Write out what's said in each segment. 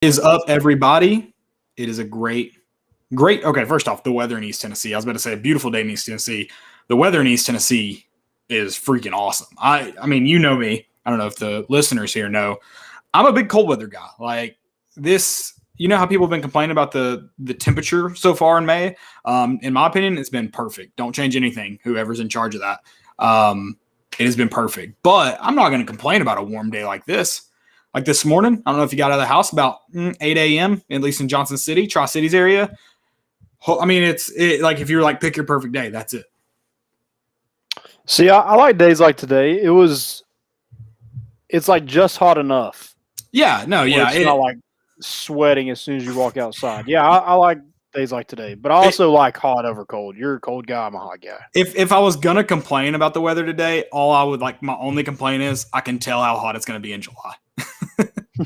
Is up, everybody. It is a great. Okay, first off, the weather in East Tennessee. I was about to say a beautiful day in East Tennessee. The weather in East Tennessee is freaking awesome. I mean, you know me. I don't know if the listeners here know. I'm a big cold weather guy. Like this, you know how people have been complaining about the temperature so far in May. In my opinion, it's been perfect. Don't change anything. Whoever's in charge of that, it has been perfect. But I'm not going to complain about a warm day like this. Like this morning, I don't know if you got out of the house about 8 a.m., at least in Johnson City, Tri-Cities area. I mean, it's like if you're like pick your perfect day, that's it. See, I like days like today. It's like just hot enough. Yeah, no, yeah. It's not like sweating as soon as you walk outside. Yeah, I like days like today, but I also like hot over cold. You're a cold guy. I'm a hot guy. If I was going to complain about the weather today, my only complaint is I can tell how hot it's going to be in July.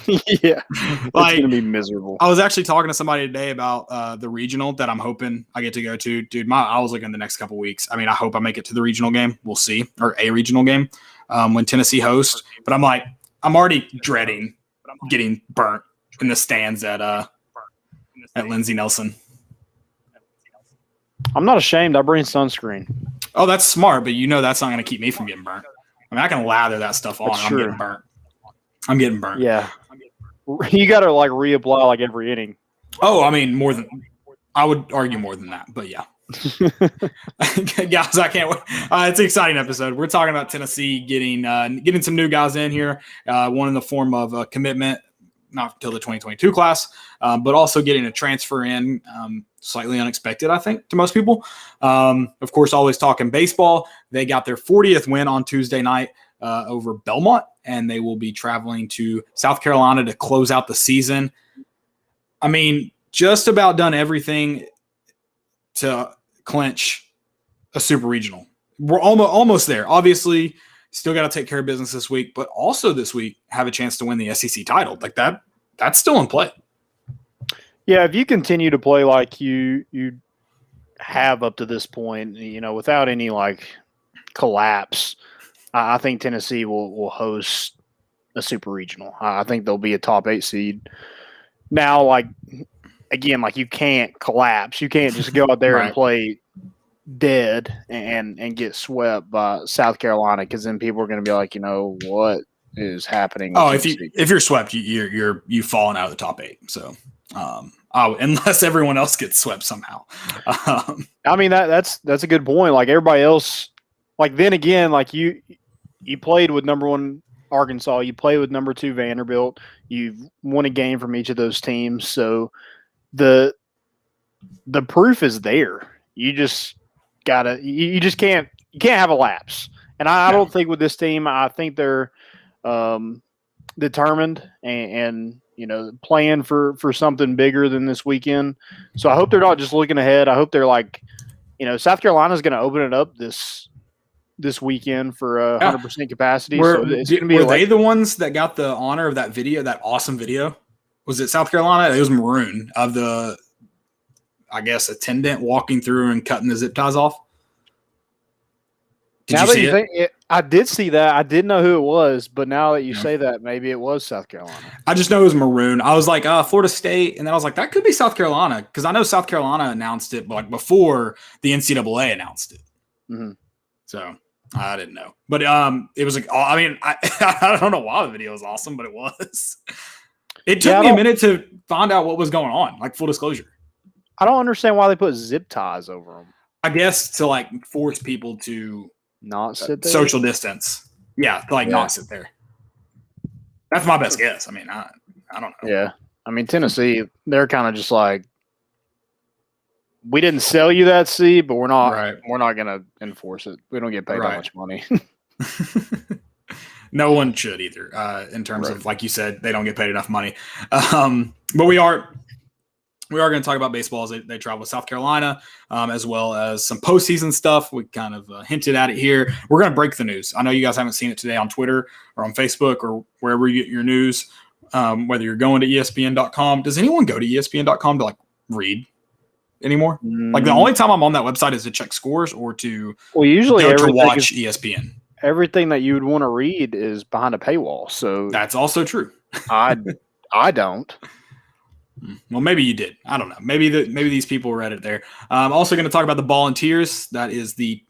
Yeah, it's like, gonna be miserable. I was actually talking to somebody today about the regional that I'm hoping I get to go to. Dude, I was looking the next couple weeks. I mean, I hope I make it to the regional game. We'll see, or a regional game when Tennessee hosts. But I'm already dreading getting burnt in the stands at Lindsey Nelson. I'm not ashamed. I bring sunscreen. Oh, that's smart, but you know that's not going to keep me from getting burnt. I mean, I can lather that stuff on. That's I'm true. I'm getting burnt. Yeah. You got to like reapply like every inning. Oh, I mean, I would argue more than that, but yeah. Guys, I can't wait. It's an exciting episode. We're talking about Tennessee getting some new guys in here, one in the form of a commitment, not until the 2022 class, but also getting a transfer in, slightly unexpected, I think, to most people. Of course, always talking baseball. They got their 40th win on Tuesday night over Belmont, and they will be traveling to South Carolina to close out the season. I mean, just about done everything to clinch a super regional. We're almost there. Obviously, still got to take care of business this week, but also this week have a chance to win the SEC title. Like that's still in play. Yeah, if you continue to play like you have up to this point, without any like collapse, I think Tennessee will host a super regional. I think they'll be a top 8 seed. Now, like again, like you can't collapse. You can't just go out there right. and play dead and get swept by South Carolina, because then people are going to be like, what is happening? Oh, if you're swept, you've fallen out of the top 8. So, unless everyone else gets swept somehow. I mean that's a good point. Like everybody else, like then again, like you played with number 1 Arkansas, you played with number 2 Vanderbilt, you've won a game from each of those teams, so the proof is there. You just gotta you can't have a lapse. And I don't think with this team, I think they're determined and playing for something bigger than this weekend. So I hope they're not just looking ahead. I hope they're like, South Carolina's going to open it up this weekend for 100% capacity. Were they the ones that got the honor of that video, that awesome video? Was it South Carolina? It was Maroon of the, I guess, attendant walking through and cutting the zip ties off. Did you see it? I did see that. I didn't know who it was, but now that you say that, maybe it was South Carolina. I just know it was Maroon. I was like, Florida State, and then I was like, that could be South Carolina, because I know South Carolina announced it like before the NCAA announced it. Mm-hmm. So I didn't know, but it was like, I mean, I don't know why the video was awesome, but it was. It took me a minute to find out what was going on. Like full disclosure, I don't understand why they put zip ties over them. I guess to like force people to not sit there, social distance. Yeah, to like not sit there. That's my best guess. I mean, I don't know. Yeah, I mean Tennessee, they're kind of just like, we didn't sell you that seed, but we're not going to enforce it. We don't get paid that much money. No one should either. In terms of, like you said, they don't get paid enough money. But we are going to talk about baseball as they travel to South Carolina, as well as some postseason stuff. We kind of hinted at it here. We're going to break the news. I know you guys haven't seen it today on Twitter or on Facebook or wherever you get your news, whether you're going to ESPN.com. Does anyone go to ESPN.com to like read anymore? Like the only time I'm on that website is to check scores or to usually go to watch ESPN. Everything that you would want to read is behind a paywall. So that's also true. I don't. Well, maybe you did. I don't know. Maybe these people read it there. I'm also going to talk about the Ballinteers. That is the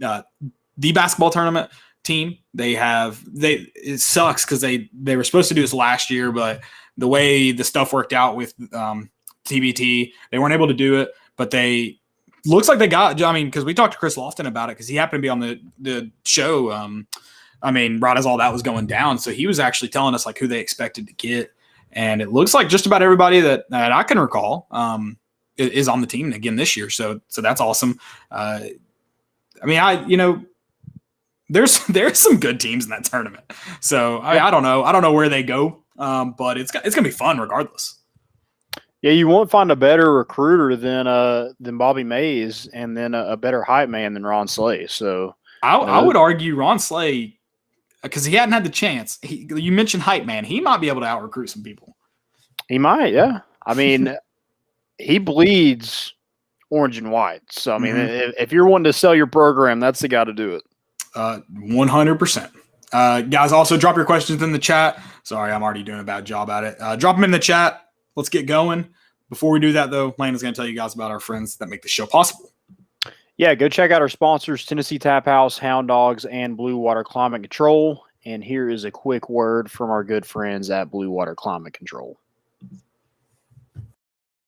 basketball tournament team. It sucks because they were supposed to do this last year, but the way the stuff worked out with TBT, they weren't able to do it. But they looks like they got. I mean, because we talked to Chris Lofton about it because he happened to be on the show. Right as all that was going down, so he was actually telling us like who they expected to get. And it looks like just about everybody that I can recall is on the team again this year. So that's awesome. There's some good teams in that tournament. So I don't know. I don't know where they go, but it's gonna be fun regardless. Yeah, you won't find a better recruiter than Bobby Mays, and then a better hype man than Ron Slay. So I would argue Ron Slay, because he hadn't had the chance. You mentioned hype man. He might be able to out-recruit some people. He might, yeah. I mean, he bleeds orange and white. So, I mean, if you're wanting to sell your program, that's the guy to do it. 100%. Guys, also drop your questions in the chat. Sorry, I'm already doing a bad job at it. Drop them in the chat. Let's get going. Before we do that, though, Lane is going to tell you guys about our friends that make the show possible. Yeah, go check out our sponsors, Tennessee Tap House, Hound Dogs, and Blue Water Climate Control. And here is a quick word from our good friends at Blue Water Climate Control.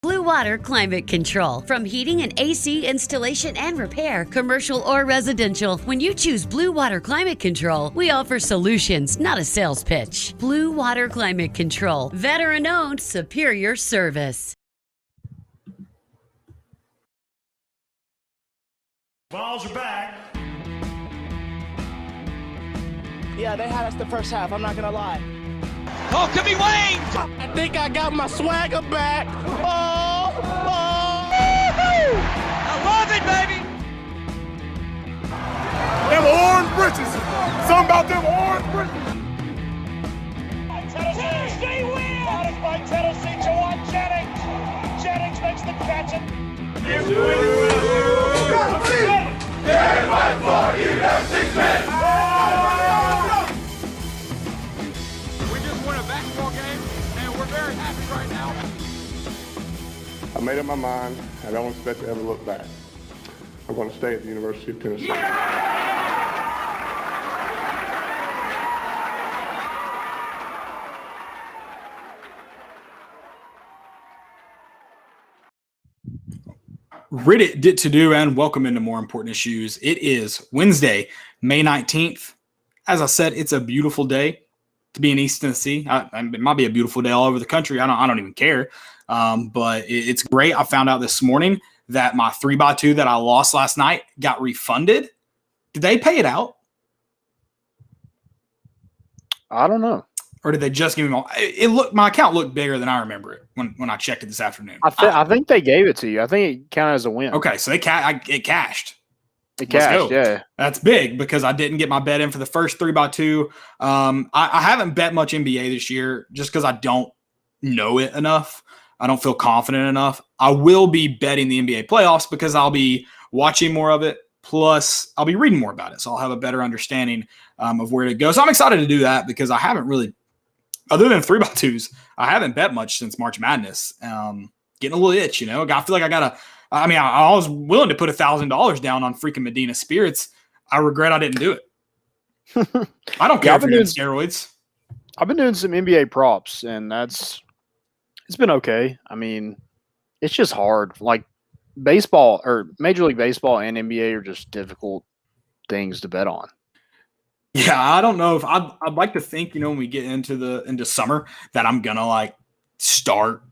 Blue Water Climate Control. From heating and AC installation and repair, commercial or residential, when you choose Blue Water Climate Control, we offer solutions, not a sales pitch. Blue Water Climate Control. Veteran-owned, superior service. Balls are back. Yeah, they had us the first half, I'm not gonna lie. Oh, could be Wayne! I think I got my swagger back. Oh! I love it, baby! Them orange britches. Something about them orange britches. Tennessee win! Out of by Tennessee to one Jennings. Jennings makes the catch. We just won a basketball game, and we're very happy right now. I made up my mind. I don't expect to ever look back. I'm going to stay at the University of Tennessee. Reddit did to do, and welcome into More Important Issues. It is Wednesday, May 19th. As I said, it's a beautiful day to be in East Tennessee. It might be a beautiful day all over the country. I don't even care. But it's great. I found out this morning that my 3x2 that I lost last night got refunded. Did they pay it out? I don't know. Or did they just give me my account looked bigger than I remember it when I checked it this afternoon. I think they gave it to you. I think it counted as a win. Okay, so it cashed. It cashed, yeah. That's big because I didn't get my bet in for the first 3x2. I haven't bet much NBA this year just because I don't know it enough. I don't feel confident enough. I will be betting the NBA playoffs because I'll be watching more of it. Plus, I'll be reading more about it, so I'll have a better understanding of where to go. So I'm excited to do that because I haven't really, other than 3x2s, I haven't bet much since March Madness. Getting a little itch, you know. I feel like I was willing to put $1,000 down on freaking Medina Spirits. I regret I didn't do it. I don't care if you're doing steroids. I've been doing some NBA props, and it's been okay. I mean, it's just hard. Like baseball or Major League Baseball and NBA are just difficult things to bet on. Yeah, I don't know if I'd like to think, you know, when we get into summer that I'm gonna like start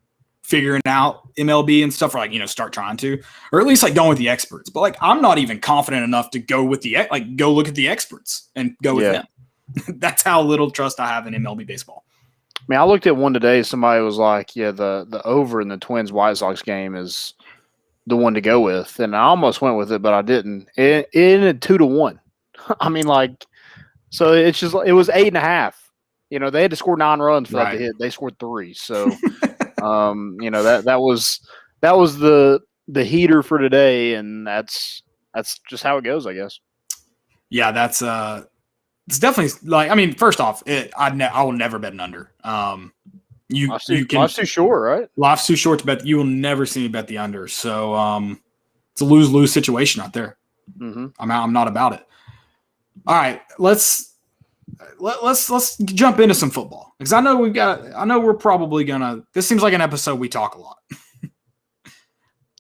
figuring out MLB and stuff, or like, you know, start trying to, or at least like going with the experts. But like, I'm not even confident enough to go with go look at the experts and go with them. That's how little trust I have in MLB baseball. I mean, I looked at one today. Somebody was like, yeah, the over in the Twins White Sox game is the one to go with. And I almost went with it, but I didn't. It ended 2-1. I mean, like, so it's just, it was 8.5. You know, they had to score 9 runs for that to hit. They scored 3. So, you know, that was the heater for today. And that's just how it goes, I guess. Yeah, that's it's definitely like, I mean, first off, I will never bet an under. You Life's too short, right? Life's too short to bet. You will never see me bet the under. So it's a lose-lose situation out there. Mm-hmm. I'm not about it. All right, let's jump into some football because I know we're probably gonna. This seems like an episode we talk a lot.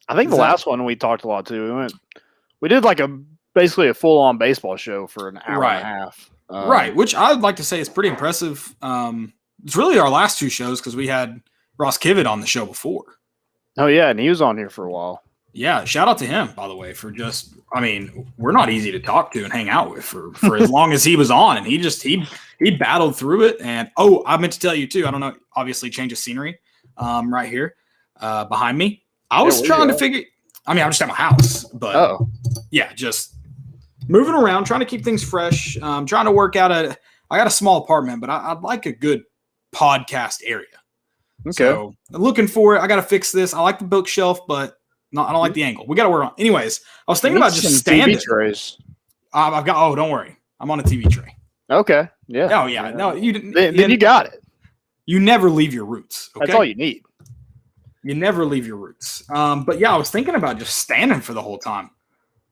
I think the last one we talked a lot too. We did like basically a full-on baseball show for an hour and a half. Right, which I would like to say is pretty impressive. It's really our last two shows because we had Ross Kivitt on the show before. Oh yeah, and he was on here for a while. Yeah, shout out to him, by the way, for just – I mean, we're not easy to talk to and hang out with for as long as he was on. And he battled through it. And, I meant to tell you, too. I don't know. Obviously, change of scenery right here behind me. I was trying to figure – I mean, I'm just at my house. But, yeah, just moving around, trying to keep things fresh, trying to work out I got a small apartment, but I'd like a good podcast area. Okay. So, looking for it. I got to fix this. I like the bookshelf, but – no, I don't like the angle. We got to work on. Anyways, I was thinking about just standing. TV trays. I've got. Oh, don't worry. I'm on a TV tray. Okay. Yeah. Oh yeah. No, you didn't. Then you got it. You never leave your roots. Okay? That's all you need. You never leave your roots. But yeah, I was thinking about just standing for the whole time,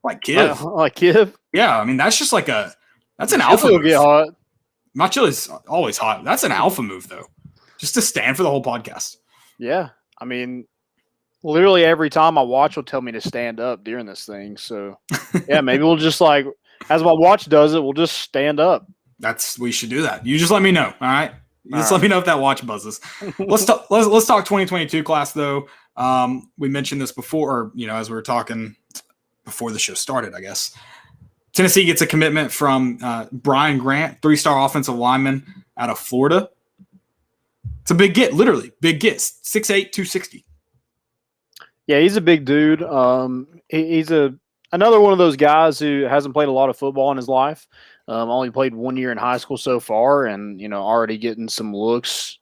like Kiv. Like Kiv. Yeah, I mean that's just like that's an alpha move. Get hot. My chili's always hot. That's an alpha move though, just to stand for the whole podcast. Yeah, I mean. Literally every time I watch will tell me to stand up during this thing. So, yeah, maybe we'll just like, as my watch does it, we'll just stand up. We should do that. You just let me know. All right. Let me know if that watch buzzes. Let's talk 2022 class though. We mentioned this before, or, as we were talking before the show started, I guess. Tennessee gets a commitment from Brian Grant, 3-star offensive lineman out of Florida. It's a big get, literally big get, 6'8", 260. Yeah, he's a big dude. He's another one of those guys who hasn't played a lot of football in his life. Only played 1 year in high school so far, and already getting some looks.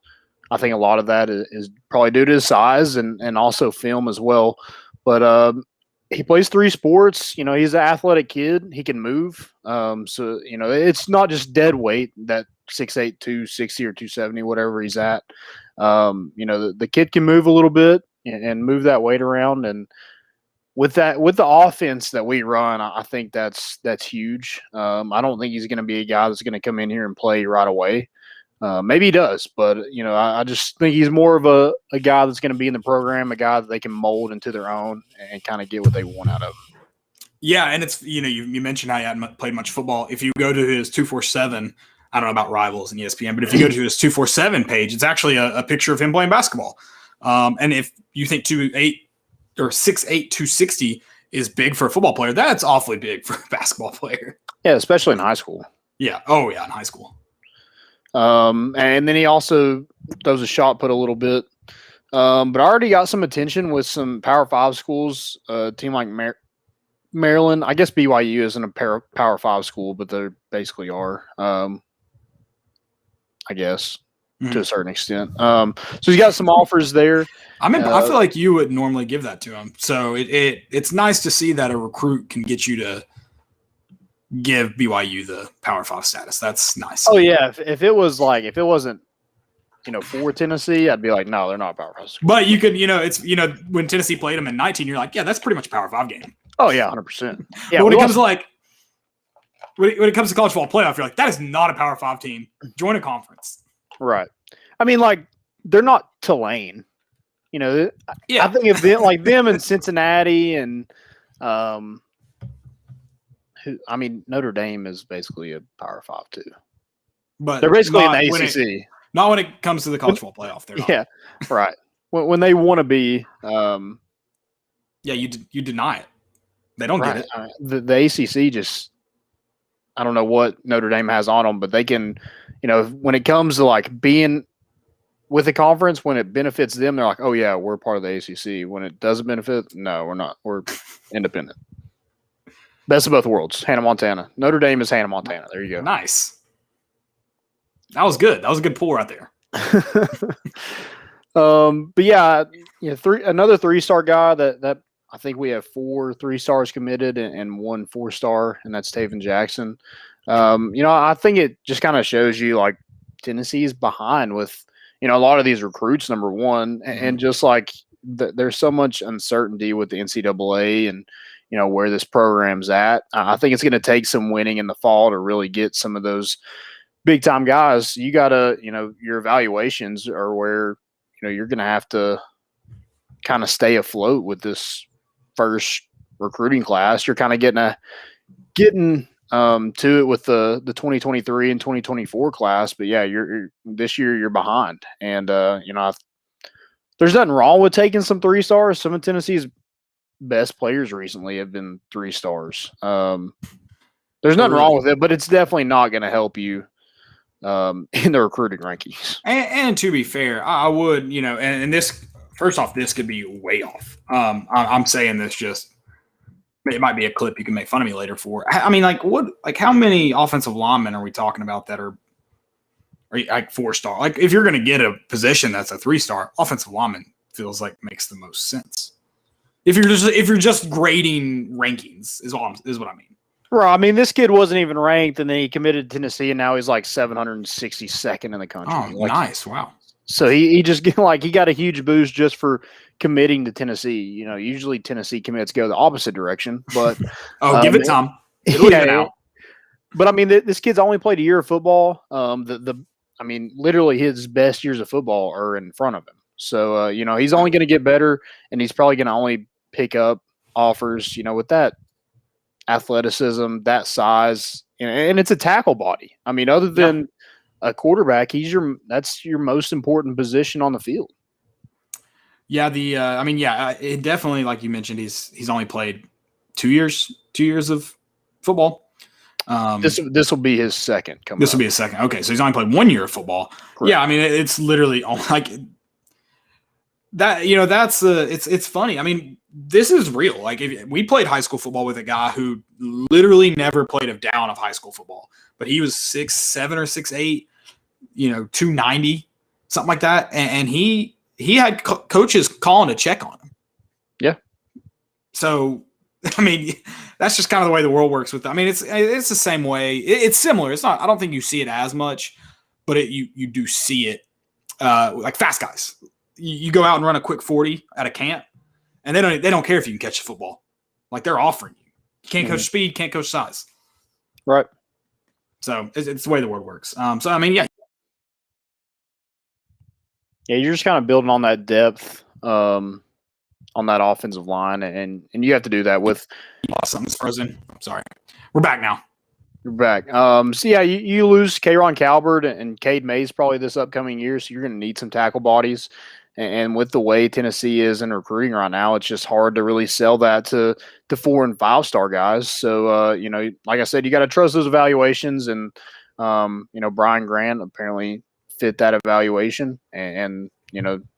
I think a lot of that is probably due to his size and also film as well. But he plays 3 sports. He's an athletic kid. He can move. So it's not just dead weight that 6'8", 260 or 270, whatever he's at. The kid can move a little bit. And move that weight around, and with the offense that we run, I think that's huge. I don't think he's going to be a guy that's going to come in here and play right away. Maybe he does, but I just think he's more of a guy that's going to be in the program, a guy that they can mold into their own and kind of get what they want out of him. Yeah, and it's you mentioned how he hadn't played much football. If you go to his 247, I don't know about Rivals and ESPN, but if you go to his 247 page, it's actually a picture of him playing basketball. And if you think 2'8" or 6'8", 260 is big for a football player, that's awfully big for a basketball player. Yeah, especially in high school. Yeah. Oh, yeah, in high school. And then he also throws a shot put a little bit. But I already got some attention with some Power 5 schools, a team like Maryland. I guess BYU isn't a Power 5 school, but they basically are, I guess. To a certain extent. So he's got some offers there. I feel like you would normally give that to him. So it's nice to see that a recruit can get you to give BYU the Power 5 status. That's nice. Oh yeah. If it wasn't, for Tennessee, I'd be like, no, they're not a Power 5 school. But you could, it's when Tennessee played them in 19, you're like, yeah, that's pretty much a Power 5 game. Oh yeah, 100%. Yeah. But when it comes to college football playoff, you're like, that is not a Power 5 team. Join a conference. Right. I mean, like, they're not Tulane. Yeah. I think of them like them in Cincinnati and Notre Dame is basically a Power 5 too. But they're basically in the ACC. Not when it comes to the college football playoff. They're not. Yeah, right. When they want to be you deny it. They don't get it. The ACC just I don't know what Notre Dame has on them, but they can, when it comes to like being with the conference, when it benefits them, they're like, oh yeah, we're part of the ACC. When it doesn't benefit, no, we're not. We're independent. Best of both worlds. Hannah Montana. Notre Dame is Hannah Montana. There you go. Nice. That was good. That was a good pull right there. But yeah, another 3-star guy that I think we have 4 3-stars committed and 1 4-star, and that's Taven Jackson. I think it just kind of shows you like Tennessee is behind with, a lot of these recruits, number one, and just like there's so much uncertainty with the NCAA and, where this program's at. I think it's going to take some winning in the fall to really get some of those big time guys. You got to, your evaluations are where, you're going to have to kind of stay afloat with this first recruiting class. You're kind of getting to it with the 2023 and 2024 class, but yeah, this year you're behind, and there's nothing wrong with taking some 3-stars. Some of Tennessee's best players recently have been 3-stars. There's nothing wrong with it, but it's definitely not going to help you in the recruiting rankings. And to be fair, I would, and this, first off, this could be way off. I'm saying this just, it might be a clip you can make fun of me later for. I mean, how many offensive linemen are we talking about that are like 4-star? Like, if you're going to get a position that's a 3-star, offensive lineman feels like makes the most sense. If you're just grading rankings is what I mean. Right. I mean, this kid wasn't even ranked, and then he committed to Tennessee, and now he's like 762nd in the country. Oh, nice! Wow. So he just he got a huge boost just for committing to Tennessee. Usually Tennessee commits go the opposite direction, but give it time. It'll even out. But I mean, this kid's only played a year of football. I mean, literally his best years of football are in front of him. So he's only going to get better, and he's probably going to only pick up offers. With that athleticism, that size, and it's a tackle body. I mean, other than a quarterback, that's your most important position on the field. Yeah, it definitely, like you mentioned, he's only played 2 years of football. This will be his second. This will be his second. Okay, so he's only played 1 year of football. Correct. Yeah, I mean, it's literally like that. That's it's funny. I mean, this is real. Like, if we played high school football with a guy who literally never played a down of high school football, but he was 6'7" or 6'8", 290, something like that, and he had coaches calling to check on him. Yeah. So, I mean, that's just kind of the way the world works with. I mean, it's the same way. It's similar. It's not. I don't think you see it as much, but you do see it. Like fast guys, you go out and run a quick 40 at a camp, and they don't care if you can catch the football. Like, they're offering you. You can't coach speed, can't coach size. Right. So it's the way the world works. So I mean, yeah. Yeah, you're just kind of building on that depth on that offensive line, and you have to do that with – Something's frozen. Sorry. We're back now. You're back. So, yeah, you lose K'Ron Calvert and Cade Mays probably this upcoming year, so you're going to need some tackle bodies. And with the way Tennessee is in recruiting right now, it's just hard to really sell that to 4- and 5-star guys. So, like I said, you got to trust those evaluations, and, Brian Grant apparently fit that evaluation, and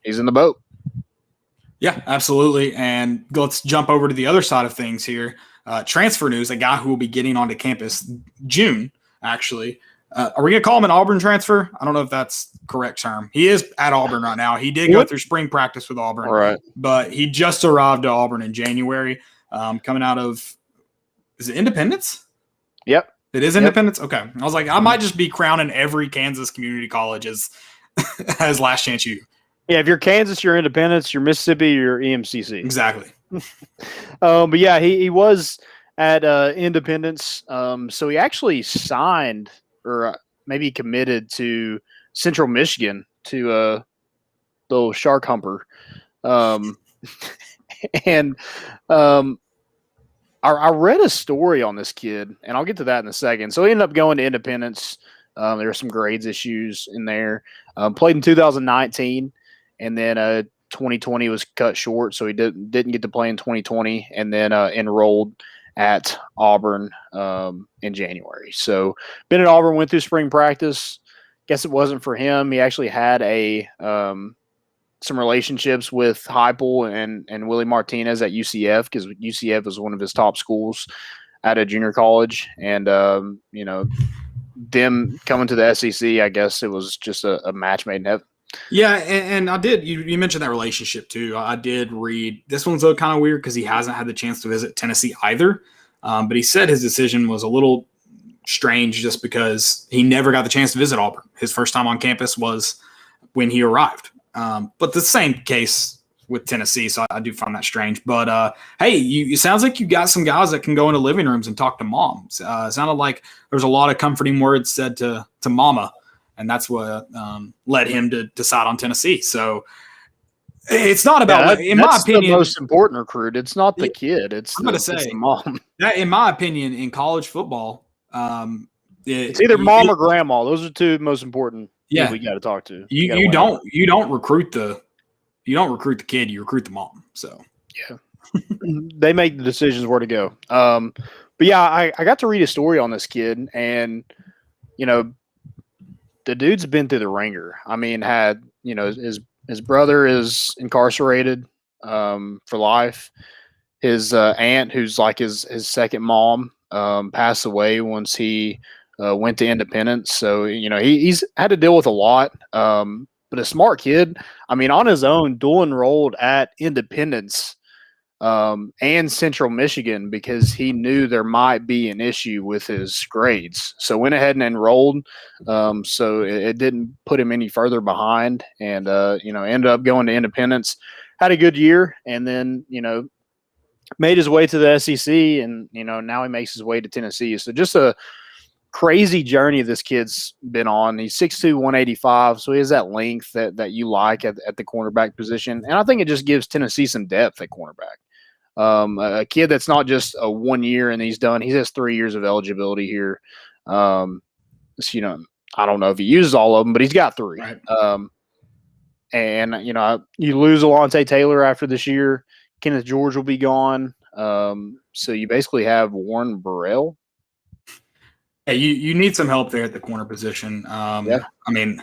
he's in the boat. Yeah, absolutely. And let's jump over to the other side of things here. Transfer news, a guy who will be getting onto campus June, actually. Are we going to call him an Auburn transfer? I don't know if that's the correct term. He is at Auburn right now. He did go through spring practice with Auburn, right? But he just arrived to Auburn in January, coming out of – is it Independence? Yep. It is Independence? Okay. I was like, I might just be crowning every Kansas community college as Last Chance U. Yeah, if you're Kansas, you're Independence. You're Mississippi, you're EMCC. Exactly. But yeah, he was at Independence. So he actually signed or maybe committed to Central Michigan to little Shark Humper. And I read a story on this kid, and I'll get to that in a second. So he ended up going to Independence. There were some grades issues in there. Played in 2019, and then 2020 was cut short, so he didn't get to play in 2020, and then enrolled at Auburn in January. So been at Auburn, went through spring practice. Guess it wasn't for him. He actually had some relationships with Heupel and Willie Martinez at UCF, because UCF was one of his top schools at a junior college. And, them coming to the SEC, I guess it was just a match made in heaven. Yeah, and I did. You mentioned that relationship too. I did read. This one's kind of weird because he hasn't had the chance to visit Tennessee either. But he said his decision was a little strange just because he never got the chance to visit Auburn. His first time on campus was when he arrived. But the same case with Tennessee, so I do find that strange. But hey, it sounds like you got some guys that can go into living rooms and talk to moms. It sounded like there was a lot of comforting words said to Mama, and that's what led him to decide on Tennessee. So it's not about, in my opinion, the most important recruit. It's not the kid. It's the mom. That, in my opinion, in college football, it's either mom or grandma. Those are two most important. Yeah, we got to talk to. You don't recruit the kid. You recruit the mom. So yeah, they make the decisions where to go. But yeah, I got to read a story on this kid, and the dude's been through the ringer. I mean, his brother is incarcerated for life. His aunt, who's like his second mom, passed away once he went to Independence. So, he's had to deal with a lot. But a smart kid, I mean, on his own, dual enrolled at Independence and Central Michigan because he knew there might be an issue with his grades. So went ahead and enrolled. So it didn't put him any further behind, and ended up going to Independence. Had a good year, and then made his way to the SEC, and now he makes his way to Tennessee. So just a crazy journey this kid's been on. He's 6'2", 185, so he has that length that you like at the cornerback position, and I think it just gives Tennessee some depth at cornerback. A kid that's not just a 1 year and he's done. He has 3 years of eligibility here. So, I don't know if he uses all of them, but he's got 3. Right. And you lose Alontae Taylor after this year. Kenneth George will be gone. So you basically have Warren Burrell. Hey, you need some help there at the corner position. Yeah. I mean,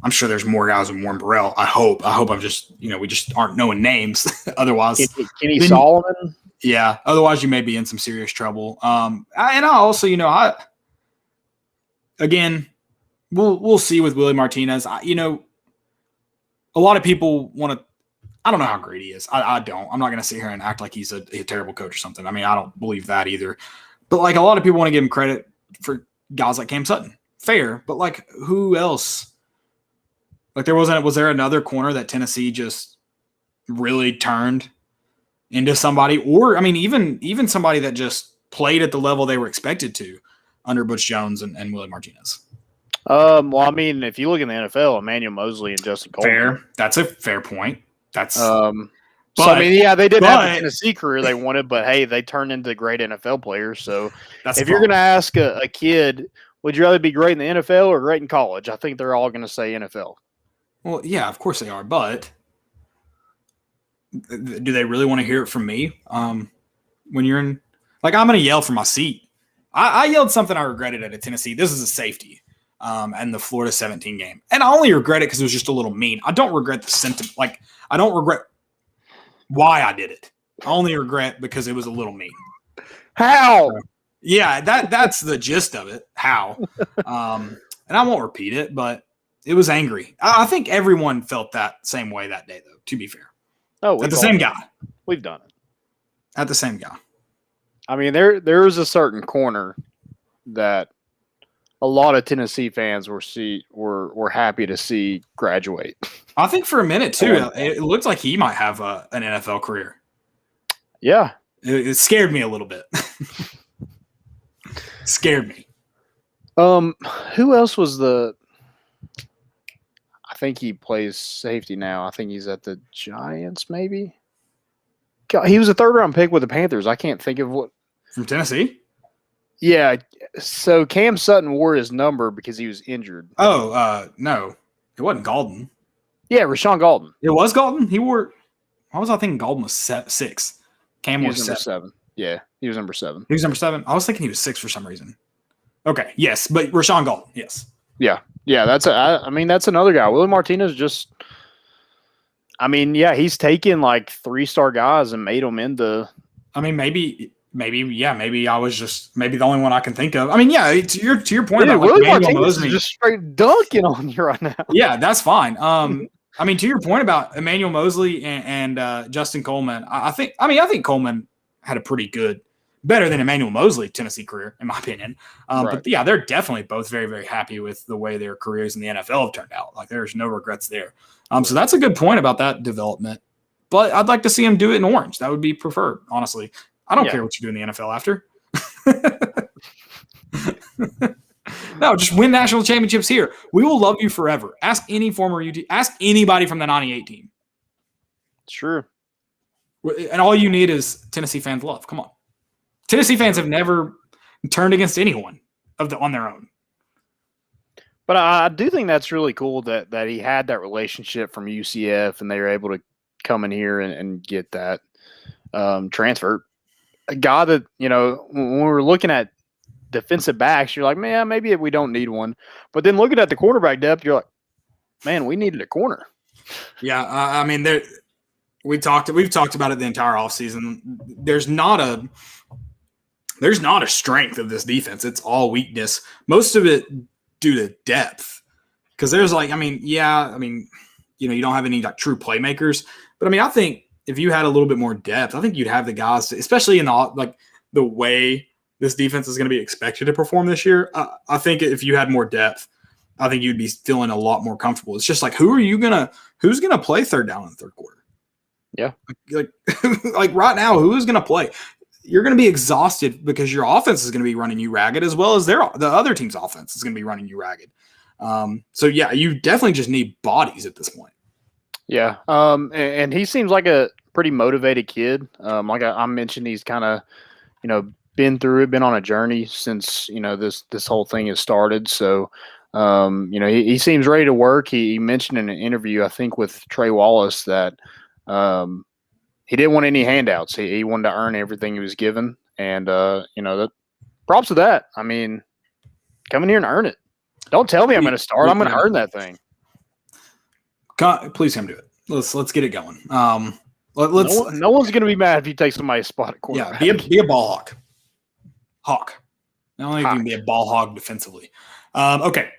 I'm sure there's more guys than Warren Burrell. I hope I'm just, we just aren't knowing names. Otherwise, Kenny Solomon. Yeah. Otherwise, you may be in some serious trouble. Again, we'll see with Willie Martinez. A lot of people want to. I don't know how great he is. I don't. I'm not going to sit here and act like he's a terrible coach or something. I mean, I don't believe that either. But a lot of people want to give him credit for guys like Cam Sutton. Fair, but who else? Was there another corner that Tennessee just really turned into somebody, or I mean, even somebody that just played at the level they were expected to under Butch Jones and Willie Martinez? Well, I mean, if you look in the NFL, Emmanuel Mosley and Justin Coleman. Fair. That's a fair point. That's so I mean, yeah, they didn't have the Tennessee career they wanted, but hey, they turned into great NFL players. So if you're going to ask a kid, would you rather be great in the NFL or great in college? I think they're all going to say NFL. Well, yeah, of course they are, but do they really want to hear it from me? When you're in, I'm going to yell from my seat. I yelled something I regretted at a Tennessee. This is a safety, and the Florida 17 game, and I only regret it because it was just a little mean. I don't regret the sentiment. I don't regret why I did it. I only regret because it was a little mean. How? Yeah, that's the gist of it. How? And I won't repeat it, but it was angry. I think everyone felt that same way that day, though, to be fair. Oh, at the same guy. We've done it. At the same guy. I mean, there is a certain corner that a lot of Tennessee fans were happy to see graduate. I think for a minute, too, it looked like he might have an NFL career. Yeah. It scared me a little bit. Scared me. Who else was I think he plays safety now. I think he's at the Giants, maybe. God, he was a third-round pick with the Panthers. I can't think of what. From Tennessee? Yeah. So Cam Sutton wore his number because he was injured. Oh, no. It wasn't Galton. Yeah, Rashawn Galton. It was Galton? Why was I thinking Galton was 6? Cam was number 7. Yeah, he was number 7. He was number 7? I was thinking he was 6 for some reason. Okay, yes, but Rashawn Galton, yes. Yeah, that's that's another guy. Willie Martinez just – I mean, yeah, he's taken 3-star guys and made them into – I mean, maybe I was just maybe the only one I can think of. I mean, yeah, to your point about Willie Martinez is just straight dunking on you right now. Yeah, that's fine. I mean, to your point about Emmanuel Mosley and Justin Coleman, I think Coleman had a pretty good better than Emmanuel Mosley Tennessee career, in my opinion. Right. But yeah, they're definitely both very, very happy with the way their careers in the NFL have turned out. Like there's no regrets there. So that's a good point about that development. But I'd like to see him do it in orange. That would be preferred, honestly. I don't care what you do in the NFL after. No, just win national championships here. We will love you forever. Ask any former UT. Ask anybody from the 98 team. Sure. And all you need is Tennessee fans' love. Come on. Tennessee fans have never turned against anyone on their own. But I do think that's really cool that he had that relationship from UCF and they were able to come in here and get that transfer. A guy that, when we're looking at defensive backs, you're like, man, maybe we don't need one. But then looking at the quarterback depth, you're like, man, we needed a corner. Yeah, I mean, we've talked about it the entire offseason. There's not a strength of this defense. It's all weakness. Most of it due to depth. Because there's you don't have any true playmakers. But I think if you had a little bit more depth, I think you'd have the guys, especially in the way this defense is going to be expected to perform this year. I think if you had more depth, I think you'd be feeling a lot more comfortable. It's just who's going to play third down in the third quarter? Yeah. Like right now, who is going to play? You're going to be exhausted because your offense is going to be running you ragged as well as the other team's offense is going to be running you ragged. So yeah, you definitely just need bodies at this point. Yeah. And he seems like a pretty motivated kid. Like I mentioned, he's kind of, been through it, been on a journey since, this whole thing has started. So, he seems ready to work. He mentioned in an interview, I think with Trey Wallace, that he didn't want any handouts. He wanted to earn everything he was given. And, that props to that. I mean, come in here and earn it. Don't tell me I'm going to start. I'm going to earn that thing. Please come do it. Let's get it going. No one's going to be mad if you take somebody's spot at quarterback. Yeah, be a ball hawk. Hawk. Not only can you be a ball hog defensively. Okay.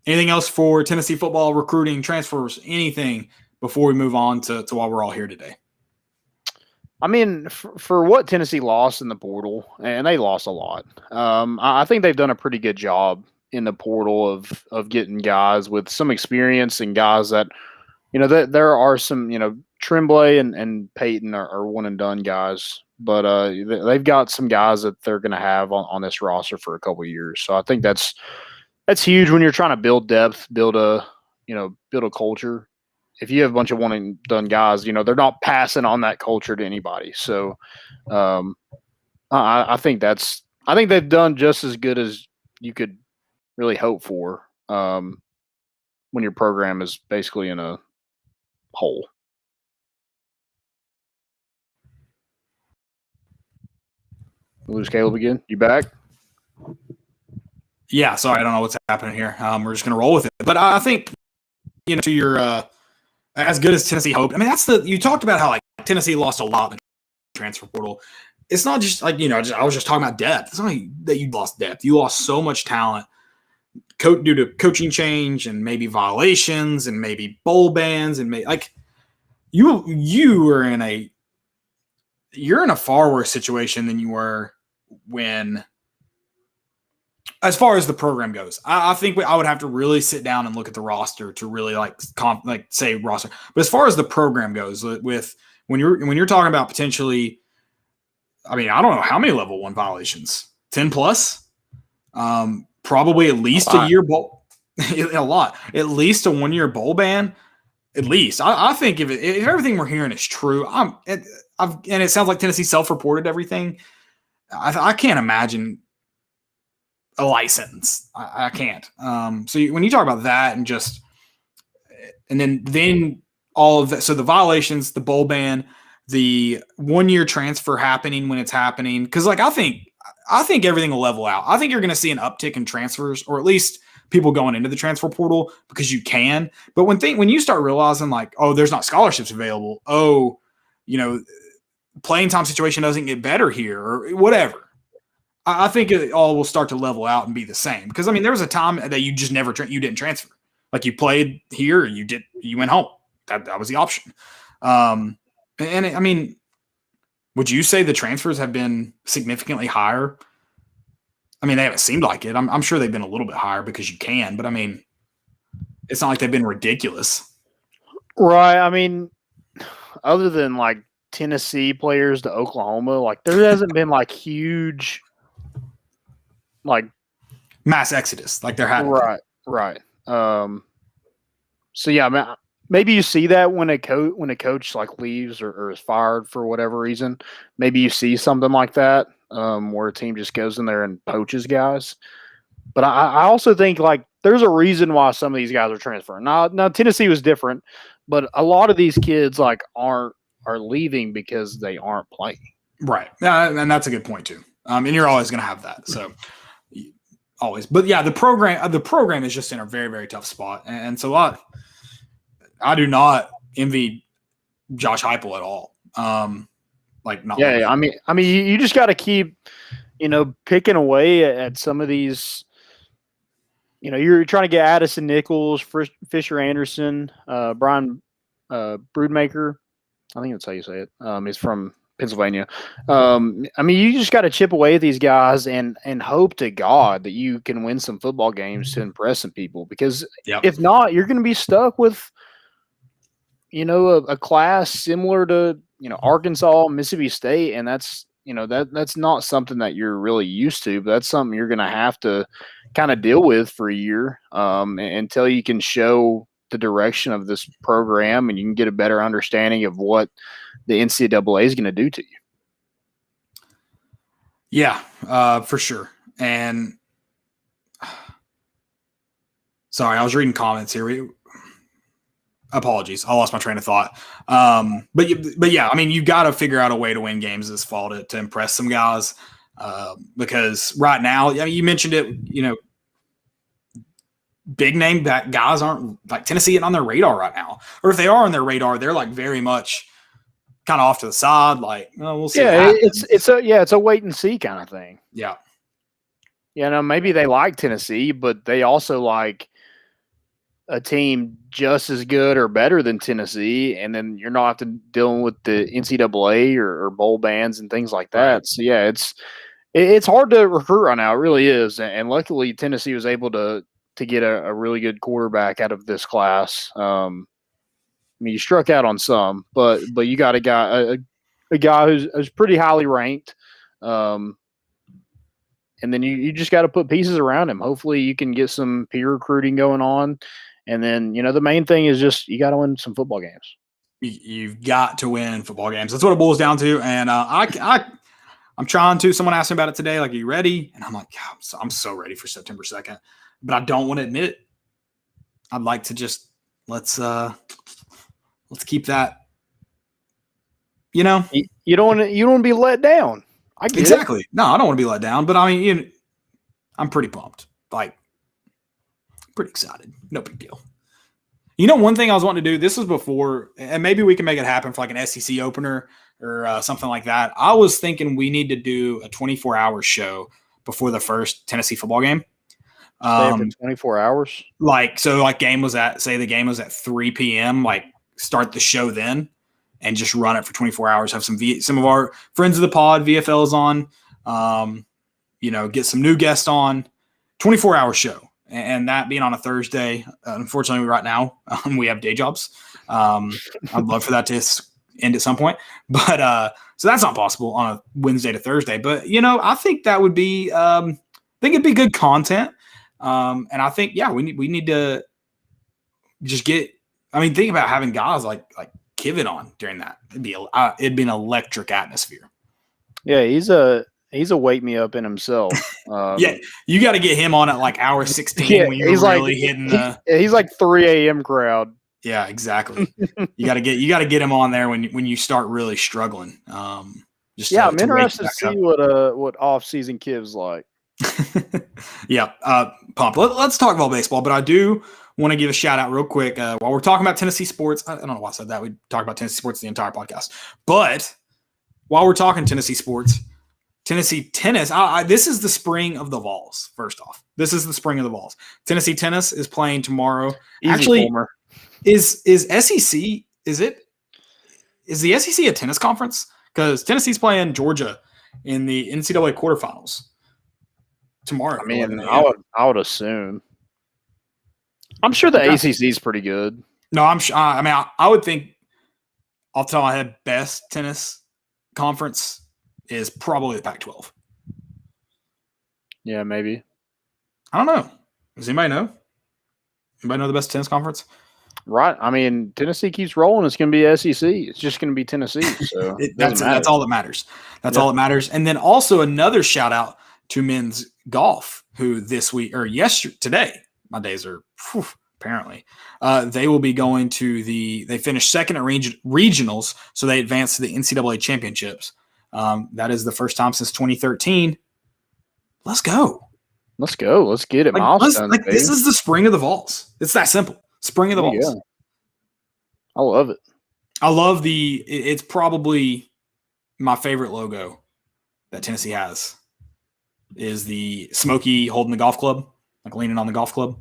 Anything else for Tennessee football, recruiting, transfers, anything before we move on to why we're all here today? I mean, for what Tennessee lost in the portal, and they lost a lot, I think they've done a pretty good job in the portal of getting guys with some experience and guys that, there are some, Tremblay and Peyton are one and done guys, but they've got some guys that they're going to have on this roster for a couple of years. So I think that's huge when you're trying to build depth, build a culture. If you have a bunch of one and done guys, they're not passing on that culture to anybody. So I think they've done just as good as you could really hope for when your program is basically in a hole. Lose Caleb again. You back? Yeah, sorry, I don't know what's happening here. We're just going to roll with it. But I think, to your as good as Tennessee hoped. I mean, you talked about how Tennessee lost a lot in the transfer portal. It's not just I was just talking about depth. It's not that you lost depth. You lost so much talent due to coaching change and maybe violations and maybe bowl bans and you're in a far worse situation than you were when, as far as the program goes. I think I would have to really sit down and look at the roster to really say roster. But as far as the program goes, with when you're talking about potentially, I mean, I don't know how many level 1 violations, 10 plus, probably at least a year bowl, a lot, at least a 1 year bowl ban. At least I think if everything we're hearing is true, and it sounds like Tennessee self-reported everything. I can't imagine a light sentence. I can't. So when you talk about that and then all of that, so the violations, the bowl ban, the 1 year transfer happening when it's happening, because I think everything will level out. I think you're going to see an uptick in transfers, or at least people going into the transfer portal because you can. But when you start realizing there's not scholarships available, playing time situation doesn't get better here or whatever, I think it all will start to level out and be the same. Because there was a time that you just you didn't transfer. You played here, you went home. That was the option. Would you say the transfers have been significantly higher? I mean, they haven't seemed like it. I'm sure they've been a little bit higher because you can, but I mean, it's not like they've been ridiculous. Right. I mean, other than like Tennessee players to Oklahoma, like there hasn't been like huge, like mass exodus, like there had. Right. So yeah, I mean, maybe you see that when a coach like leaves or is fired for whatever reason. Maybe you see something like that where a team just goes in there and poaches guys. But I also think like there's a reason why some of these guys are transferring. Now Tennessee was different, but a lot of these kids like are leaving because they aren't playing. Right. And that's a good point too. And you're always going to have that. So always. But yeah, the program is just in a very, very tough spot. And so I do not envy Josh Heupel at all. Not. Yeah. I mean, you just got to keep, picking away at some of these. You're trying to get Addison Nichols, Fisher Anderson, Brian Broodmaker. I think that's how you say it. He's from Pennsylvania. I mean, you just got to chip away at these guys and hope to God that you can win some football games to impress some people. Because if not, you're going to be stuck with, a class similar to Arkansas, Mississippi State, and that's not something that you're really used to. But that's something you're going to have to kind of deal with for a year until you can show the direction of this program and you can get a better understanding of what the NCAA is going to do to you. Yeah, for sure. And sorry, I was reading comments here. Apologies, I lost my train of thought. But yeah, I mean, you got to figure out a way to win games this fall to impress some guys. Because right now, I mean, you mentioned it, big name guys aren't like Tennessee getting on their radar right now, or if they are on their radar, they're like very much kind of off to the side. Like, we'll see. Yeah, it's a wait and see kind of thing. Yeah. Maybe they like Tennessee, but they also like a team just as good or better than Tennessee, and then you're not dealing with the NCAA or bowl bans and things like that. Right. So yeah, it's hard to recruit right now. It really is, and luckily Tennessee was able to get a really good quarterback out of this class. I mean, you struck out on some, but you got a guy who's pretty highly ranked. And then you just got to put pieces around him. Hopefully you can get some peer recruiting going on. And then, the main thing is just you got to win some football games. You've got to win football games. That's what it boils down to. And I'm trying to. Someone asked me about it today. Like, are you ready? And I'm like, yeah, I'm so ready for September 2nd. But I don't want to admit it. I'd like to just let's keep that. You don't want to be let down. I get exactly. It. No, I don't want to be let down. But I mean, I'm pretty pumped. Like, pretty excited. No big deal. One thing I was wanting to do. This was before, and maybe we can make it happen for like an SEC opener or something like that. I was thinking we need to do a 24-hour show before the first Tennessee football game. Stay for 24 hours. The game was at 3 p.m. Like, start the show then, and just run it for 24 hours. Have some of our friends of the pod, VFLs on. Get some new guests on. 24-hour show, and that being on a Thursday. Unfortunately, right now we have day jobs. I'd love for that to end at some point, but so that's not possible on a Wednesday to Thursday. But I think that would be. I think it'd be good content. And I think, we need to just get. I mean, think about having guys like Kivit on during that. It'd be an electric atmosphere. Yeah, he's a wake me up in himself. Yeah, you got to get him on at like hour 16 when you're really hitting the. He's like 3 a.m. crowd. Yeah, exactly. you got to get him on there when you start really struggling. I'm interested to see what off-season Kiv's like. Yeah, pumped. Let's talk about baseball, but I do want to give a shout out real quick while we're talking about Tennessee sports. I don't know why I said that. We talk about Tennessee sports the entire podcast, but while we're talking Tennessee sports, Tennessee tennis. This is the spring of the Vols. First off, this is the spring of the Vols. Tennessee tennis is playing tomorrow. Actually, is SEC? Is the SEC a tennis conference? because Tennessee's playing Georgia in the NCAA quarterfinals tomorrow. I mean, I would assume. I'm sure the ACC is pretty good. No, I'm sure. I mean, I would think off the top of my head, best tennis conference is probably the Pac-12. Yeah, maybe. I don't know. Does anybody know? Anybody know the best tennis conference? Right. I mean, Tennessee keeps rolling. It's going to be SEC. It's just going to be Tennessee. So that's all that matters. That's all that matters. And then also another shout out to men's golf, who this week or today, my days are apparently, they will be going to they finished second at regionals, so they advanced to the NCAA championships. That is the first time since 2013. Let's go. Let's go. Let's get it. Milestones. This is the spring of the Vols. It's that simple. Spring of the Vols. I love it. I love it's probably my favorite logo that Tennessee has is the Smokey holding the golf club, like leaning on the golf club.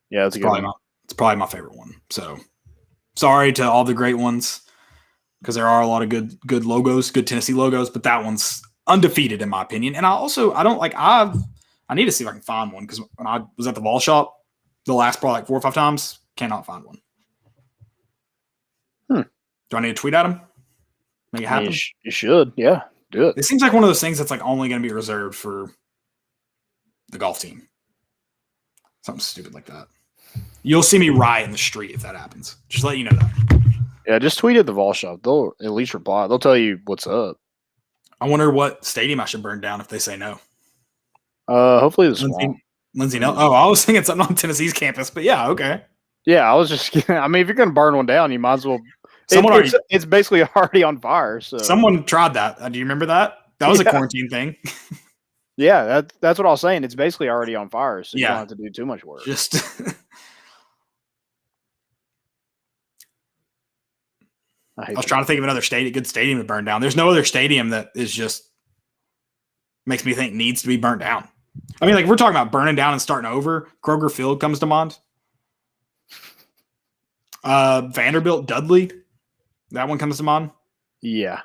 Yeah, it's probably my favorite one. So sorry to all the great ones, because there are a lot of good logos, good Tennessee logos, but that one's undefeated in my opinion. And I need to see if I can find one, because when I was at the ball shop the last probably like 4 or 5 times, cannot find one. Do I need to tweet at him? Make it happen? You should. Yeah, do it. It seems like one of those things that's like only going to be reserved for the golf team. Something stupid like that. You'll see me riot in the street if that happens. Just let you know that. Yeah, just tweet at the Vol Shop. They'll at least reply. They'll tell you what's up. I wonder what stadium I should burn down if they say no. Hopefully the Swamp. Lindsay, no. Oh, I was thinking something on Tennessee's campus, but yeah, okay. Yeah, I was just. I mean, if you're going to burn one down, you might as well. It's basically already on fire. So someone tried that. Do you remember that? That was a quarantine thing. Yeah, that's what I was saying. It's basically already on fire, so you don't have to do too much work. Just I was trying to think of another good stadium to burn down. There's no other stadium that is just makes me think needs to be burnt down. I mean, like, we're talking about burning down and starting over. Kroger Field comes to mind. Vanderbilt Dudley, that one comes to mind. Yeah.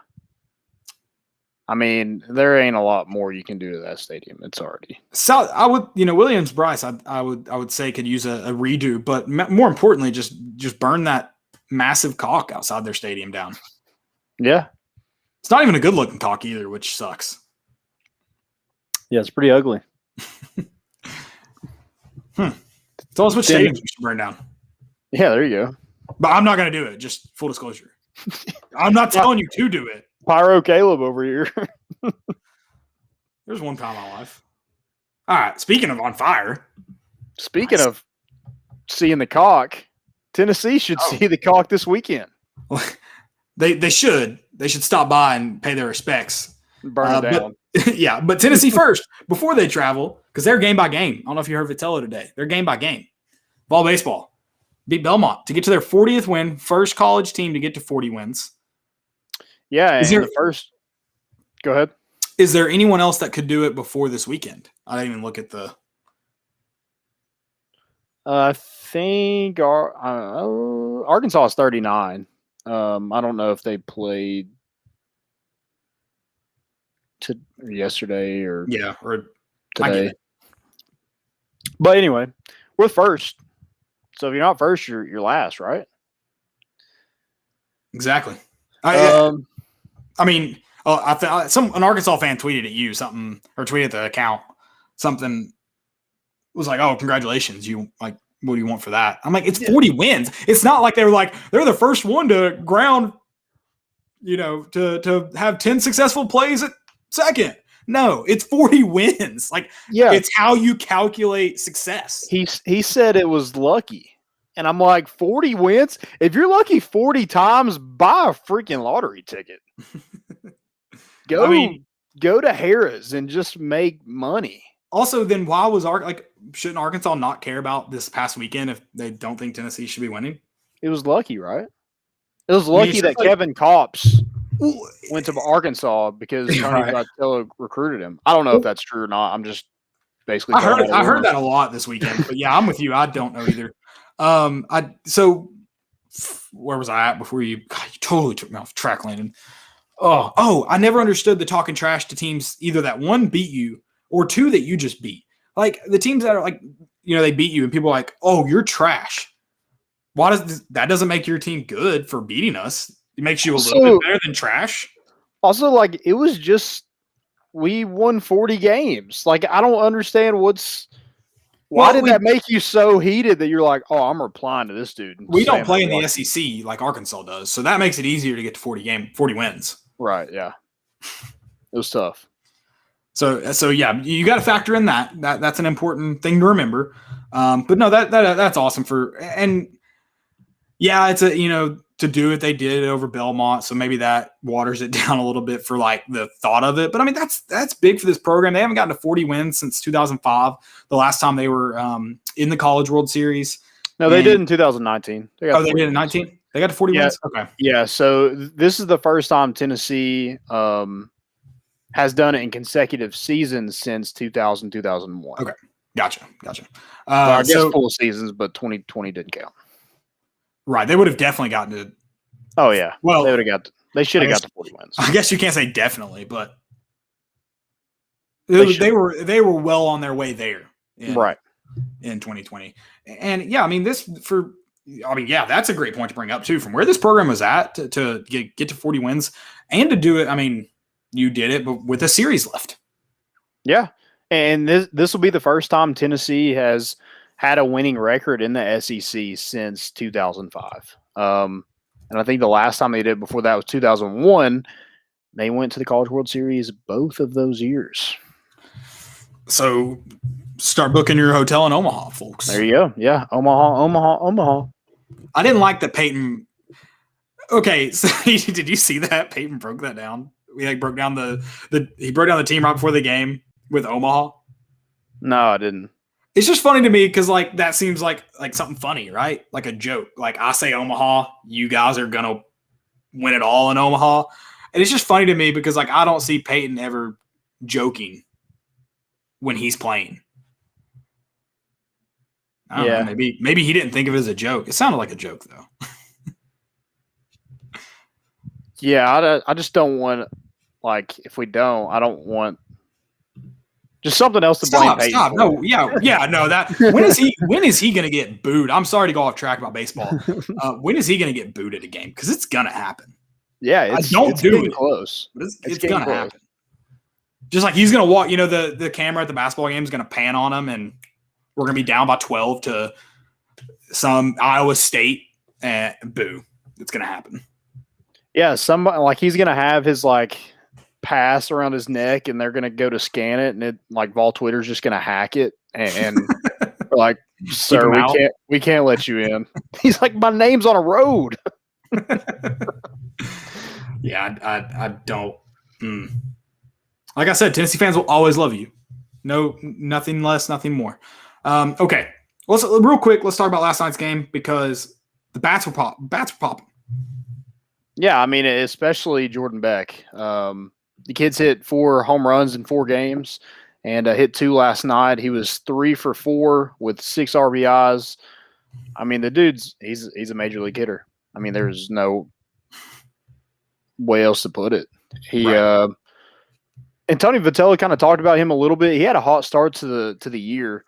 I mean, there ain't a lot more you can do to that stadium. It's already I would, Williams Brice, I would say could use a redo, but more importantly, just burn that massive caulk outside their stadium down. Yeah, it's not even a good looking caulk either, which sucks. Yeah, it's pretty ugly. Tell us which stadiums we should burn down. Yeah, there you go. But I'm not going to do it. Just full disclosure. I'm not telling you to do it. Pyro Caleb over here. There's one time in my life. All right. Speaking of on fire. Speaking of seeing the caulk, Tennessee should see the caulk this weekend. They should. They should stop by and pay their respects. Burn it down. But Tennessee first, before they travel, because they're game by game. I don't know if you heard Vitello today. They're game by game. Ball baseball. Beat Belmont to get to their 40th win. First college team to get to 40 wins. Yeah, the first. Go ahead. Is there anyone else that could do it before this weekend? I didn't even look at the. I think Arkansas is 39. I don't know if they played yesterday or today. But anyway, we're first. So if you're not first, you're last, right? Exactly. An Arkansas fan tweeted at you something, or tweeted the account something. Was like, oh, congratulations! You like, what do you want for that? I'm like, it's 40 wins. It's not like they're the first one to ground, to have 10 successful plays at second. No, it's 40 wins. It's how you calculate success. He said it was lucky. And I'm like, 40 wins? If you're lucky 40 times, buy a freaking lottery ticket. Go to Harrah's and just make money. Also, then why was shouldn't Arkansas not care about this past weekend if they don't think Tennessee should be winning? It was lucky, right? It was lucky that Kevin Kopps went to Arkansas because Tony Vitello recruited him. I don't know if that's true or not. I'm just basically. I heard that a lot this weekend, but yeah, I'm with you. I don't know either. So where was I at before you? God, you totally took me off track, Landon. I never understood the talking trash to teams either that one beat you or two that you just beat. Like the teams that are like, they beat you and people are like, oh, you're trash. Why that doesn't make your team good for beating us? It makes you a little bit better than trash. Also, like it was just we won 40 games. Like I don't understand why did that make you so heated that you're like, oh, I'm replying to this dude? We don't play in the SEC like Arkansas does, so that makes it easier to get to 40 wins. Right? Yeah, it was tough. So yeah, you got to factor in that. That's an important thing to remember. But no, that's awesome it's to do it. They did it over Belmont, so maybe that waters it down a little bit for like the thought of it. But I mean, that's big for this program. They haven't gotten to 40 wins since 2005, the last time they were in the College World Series. No, they did in 2019. They did in 19. They got to 40 wins. Okay. Yeah. So this is the first time Tennessee has done it in consecutive seasons since 2000, 2001. Okay. Gotcha. I guess full seasons, but 2020 didn't count. Right. They would have definitely gotten to. Oh, yeah. Well, they should have got to 40 wins. I guess you can't say definitely, but they were well on their way there. In 2020. And yeah, I mean, that's a great point to bring up too. From where this program was at to get to 40 wins and to do it. I mean, you did it, but with a series left. Yeah. And this will be the first time Tennessee has had a winning record in the SEC since 2005. And I think the last time they did before that was 2001. They went to the College World Series both of those years. So start booking your hotel in Omaha, folks. There you go. Yeah, Omaha. I didn't like that Peyton. Okay, so did you see that Peyton broke that down? He broke down he broke down the team right before the game with Omaha. No, I didn't. It's just funny to me because that seems like something funny, right? Like a joke. Like I say Omaha, you guys are gonna win it all in Omaha, and it's just funny to me because I don't see Peyton ever joking when he's playing. I don't know, maybe he didn't think of it as a joke. It sounded like a joke though. Yeah, I just don't want if we don't, I don't want. Just something else to blame Peyton. Stop. No, no. That when is he going to get booed? I'm sorry to go off track about baseball. When is he going to get booed at a game? Because it's going to happen. Yeah, it's close. But it's going to happen. Just like he's going to walk. The camera at the basketball game is going to pan on him, and we're going to be down by 12 to some Iowa State, and boo. It's going to happen. Yeah, somebody he's going to have his pass around his neck and they're going to go to scan it and it Vol Twitter's just going to hack it and we're like, sir, we can't let you in. He's like, my name's on a road. Yeah, I don't. Like I said, Tennessee fans will always love you. No, nothing less, nothing more. Okay, real quick, let's talk about last night's game because the bats were popping. Yeah, I mean, especially Jordan Beck. The kid's hit 4 home runs in 4 games and hit 2 last night. He was 3 for 4 with 6 RBIs. I mean, the dude's he's a major league hitter. I mean, there's no way else to put it. And Tony Vitello kind of talked about him a little bit. He had a hot start to the year,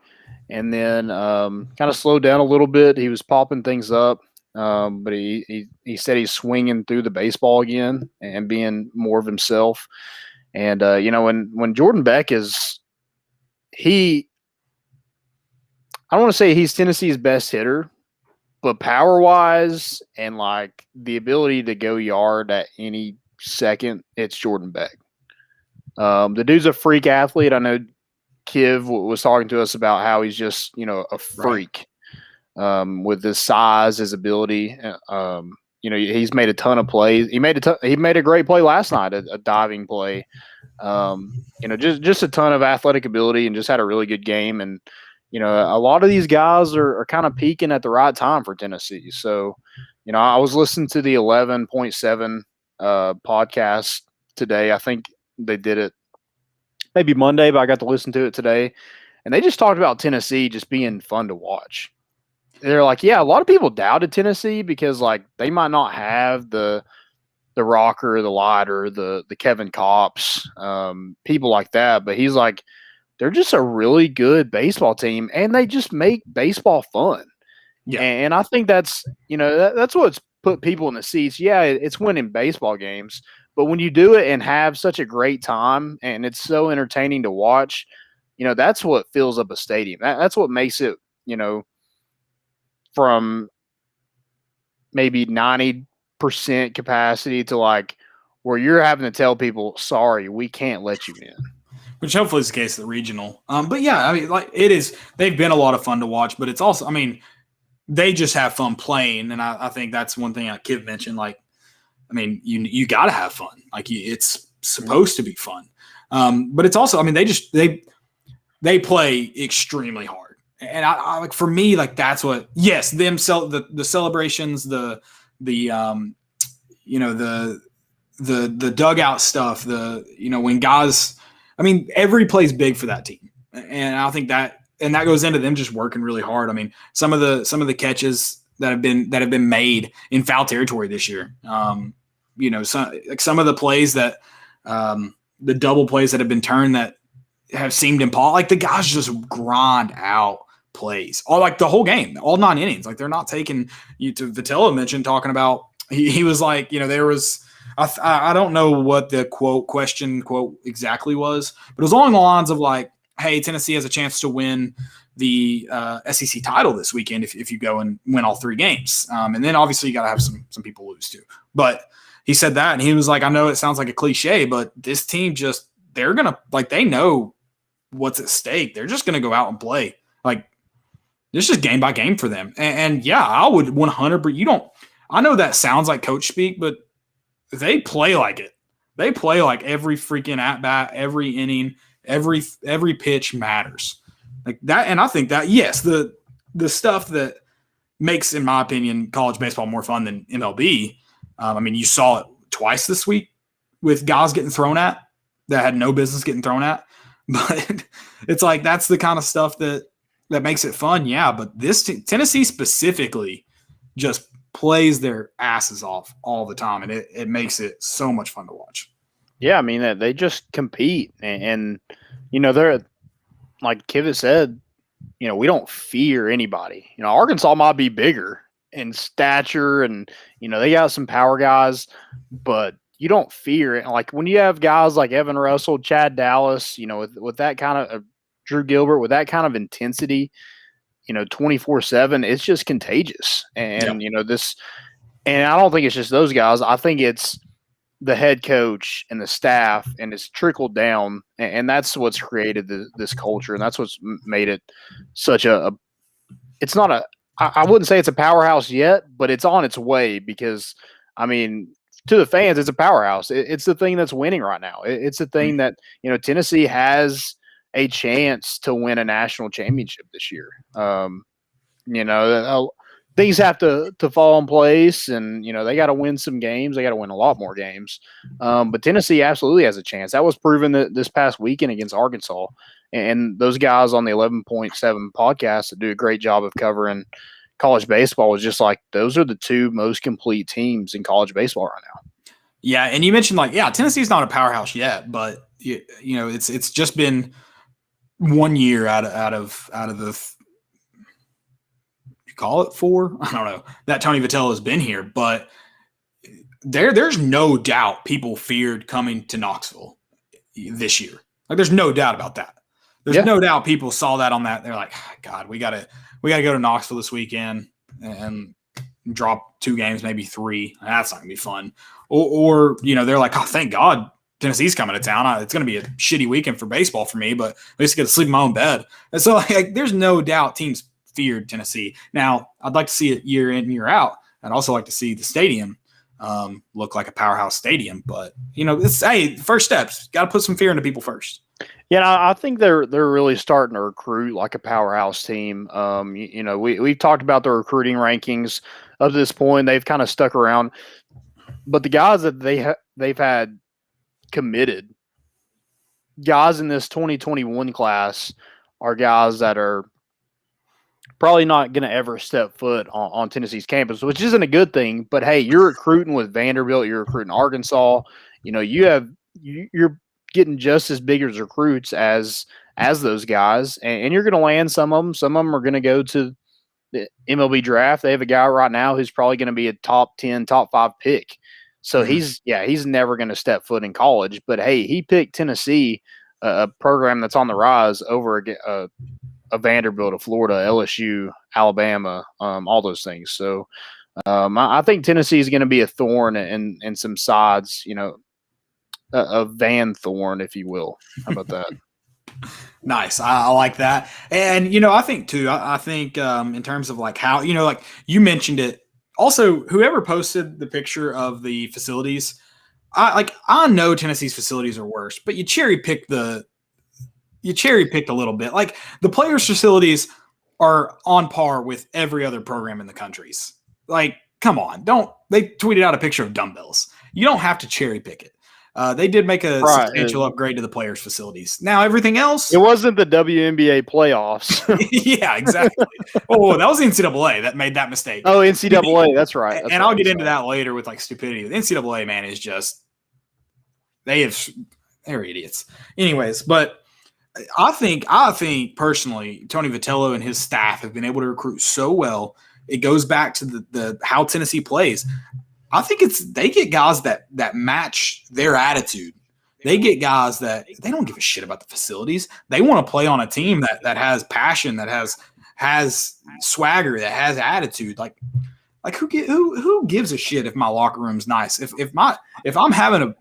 and then kind of slowed down a little bit. He was popping things up. But he said he's swinging through the baseball again and being more of himself. And, when Jordan Beck I don't want to say he's Tennessee's best hitter, but power-wise and, the ability to go yard at any second, it's Jordan Beck. The dude's a freak athlete. I know Kiv was talking to us about how he's just, a freak. Right. With his size, his ability, he's made a ton of plays. He made a great play last night, a diving play. Just a ton of athletic ability, and just had a really good game. And a lot of these guys are kind of peaking at the right time for Tennessee. So, I was listening to the 11.7 podcast today. I think they did it maybe Monday, but I got to listen to it today, and they just talked about Tennessee just being fun to watch. They're like, yeah, a lot of people doubted Tennessee because they might not have the the Rocker, the Lighter, the Kevin Kopps, people like that. But he's like, they're just a really good baseball team, and they just make baseball fun. Yeah. And I think that's, that's what's put people in the seats. Yeah, it's winning baseball games, but when you do it and have such a great time and it's so entertaining to watch, that's what fills up a stadium. That's what makes it, from maybe 90% capacity to like where you're having to tell people, sorry, we can't let you in. Which hopefully is the case at the regional. But yeah, I mean, like it is, they've been a lot of fun to watch, but it's also, I mean, they just have fun playing. And I think that's one thing that Kiv mentioned. Like, I mean, you got to have fun. Like it's supposed to be fun. But it's also, I mean, they play extremely hard. And I like, for me, like that's what, yes, the celebrations, the dugout stuff, when guys, I mean, every play's big for that team. And I think that goes into them just working really hard. I mean, some of the catches that have been made in foul territory this year, some of the plays that, the double plays that have been turned that have seemed impossible, like the guys just grind out plays all like the whole game, all 9 innings. Like they're not taking you to Vitello mentioned talking about, he was like, there was, I don't know what the quote exactly was, but it was along the lines of like, hey, Tennessee has a chance to win the SEC title this weekend if you go and win all 3 games. And then obviously you got to have some people lose too. But he said that, and he was like, I know it sounds like a cliche, but this team they're going to, like, they know what's at stake. They're just going to go out and play. Like, it's just game by game for them. And yeah, I would 100%. I know that sounds like coach speak, but they play like it. They play like every freaking at bat, every inning, every pitch matters. Like that. And I think that, yes, the stuff that makes, in my opinion, college baseball more fun than MLB. I mean, you saw it twice this week with guys getting thrown at that had no business getting thrown at. But it's like, that's the kind of stuff that makes it fun. Yeah. But Tennessee specifically just plays their asses off all the time. And it makes it so much fun to watch. Yeah. I mean, they just compete and they're like Kivit said, we don't fear anybody. Arkansas might be bigger in stature and, they got some power guys, but you don't fear it. Like when you have guys like Evan Russell, Chad Dallas, with that kind of Drew Gilbert, with that kind of intensity, 24/7, it's just contagious. And, and I don't think it's just those guys. I think it's the head coach and the staff, and it's trickled down. And that's what's created this culture. And that's what's made it such it's not I wouldn't say it's a powerhouse yet, but it's on its way because, I mean, to the fans, it's a powerhouse. It's the thing that's winning right now. It's the thing that, Tennessee has a chance to win a national championship this year. Things have to fall in place, and, they got to win some games. They got to win a lot more games. But Tennessee absolutely has a chance. That was proven this past weekend against Arkansas. And those guys on the 11.7 podcast that do a great job of covering college baseball was just like, those are the 2 most complete teams in college baseball right now. Yeah. And you mentioned Tennessee's not a powerhouse yet, but it's just been 1 year out of the, you call it 4? I don't know, that Tony Vitello has been here, but there's no doubt people feared coming to Knoxville this year. Like there's no doubt about that. There's no doubt people saw that on that. They're like, God, we gotta go to Knoxville this weekend and drop 2 games, maybe 3. That's not gonna be fun. Or they're like, oh, thank God Tennessee's coming to town. It's gonna be a shitty weekend for baseball for me, but at least I get to sleep in my own bed. And so like there's no doubt teams feared Tennessee. Now I'd like to see it year in, year out. I'd also like to see the stadium look like a powerhouse stadium. But it's first steps. Got to put some fear into people first. Yeah, I think they're really starting to recruit like a powerhouse team. We've talked about the recruiting rankings up to this point. They've kind of stuck around, but the guys that they've had committed, guys in this 2021 class, are guys that are probably not going to ever step foot on Tennessee's campus, which isn't a good thing. But hey, you're recruiting with Vanderbilt, you're recruiting Arkansas. You're getting just as big as recruits as those guys, and you're going to land some of them. Some of them are going to go to the MLB draft. They have a guy right now who's probably going to be a top 10, top 5 pick. So he's never going to step foot in college. But hey, he picked Tennessee, a program that's on the rise, over a Vanderbilt, a Florida, LSU, Alabama, all those things. So I think Tennessee is going to be a thorn in some sides, a Van Thorn, if you will. How about that? Nice. I like that. And, I think too, I think in terms of like how, like you mentioned it, also whoever posted the picture of the facilities, I know Tennessee's facilities are worse, but you cherry picked a little bit. Like the players' facilities are on par with every other program in the countries. Like, come on, they tweeted out a picture of dumbbells. You don't have to cherry pick it. They did make a substantial upgrade to the players' facilities. Now, everything else... It wasn't the WNBA playoffs. Yeah, exactly. Oh, that was the NCAA that made that mistake. Oh, NCAA, that's right. And I'll get into that later with, like, stupidity. The NCAA, man, is just... They're idiots. Anyways, but I think personally, Tony Vitello and his staff have been able to recruit so well. It goes back to the how Tennessee plays. I think they get guys that match their attitude. They get guys that they don't give a shit about the facilities. They want to play on a team that has passion, that has swagger, that has attitude. Like who gives a shit if my locker room's nice? If I'm having a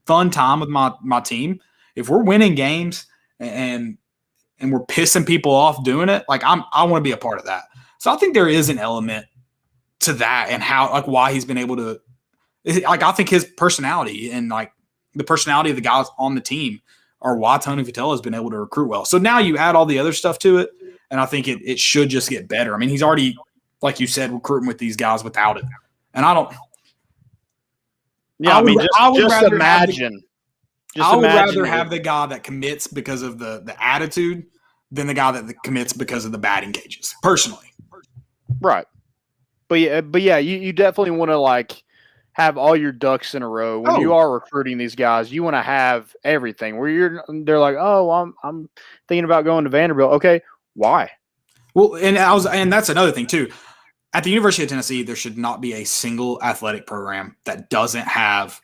fun time with my team, if we're winning games and we're pissing people off doing it, like I want to be a part of that. So I think there is an element to that and how, like, why he's been able to, like, I think his personality and like the personality of the guys on the team are why Tony Vitello has been able to recruit well. So now you add all the other stuff to it, and I think it should just get better. I mean, he's already, like you said, recruiting with these guys without it, and I don't. Yeah, I would imagine. I would rather have the guy that commits because of the attitude than the guy that commits because of the batting cages, personally. Right. But yeah, you definitely want to like have all your ducks in a row when you are recruiting these guys. You want to have everything where they're like, oh, I'm thinking about going to Vanderbilt. Okay, why? Well, and that's another thing too. At the University of Tennessee, there should not be a single athletic program that doesn't have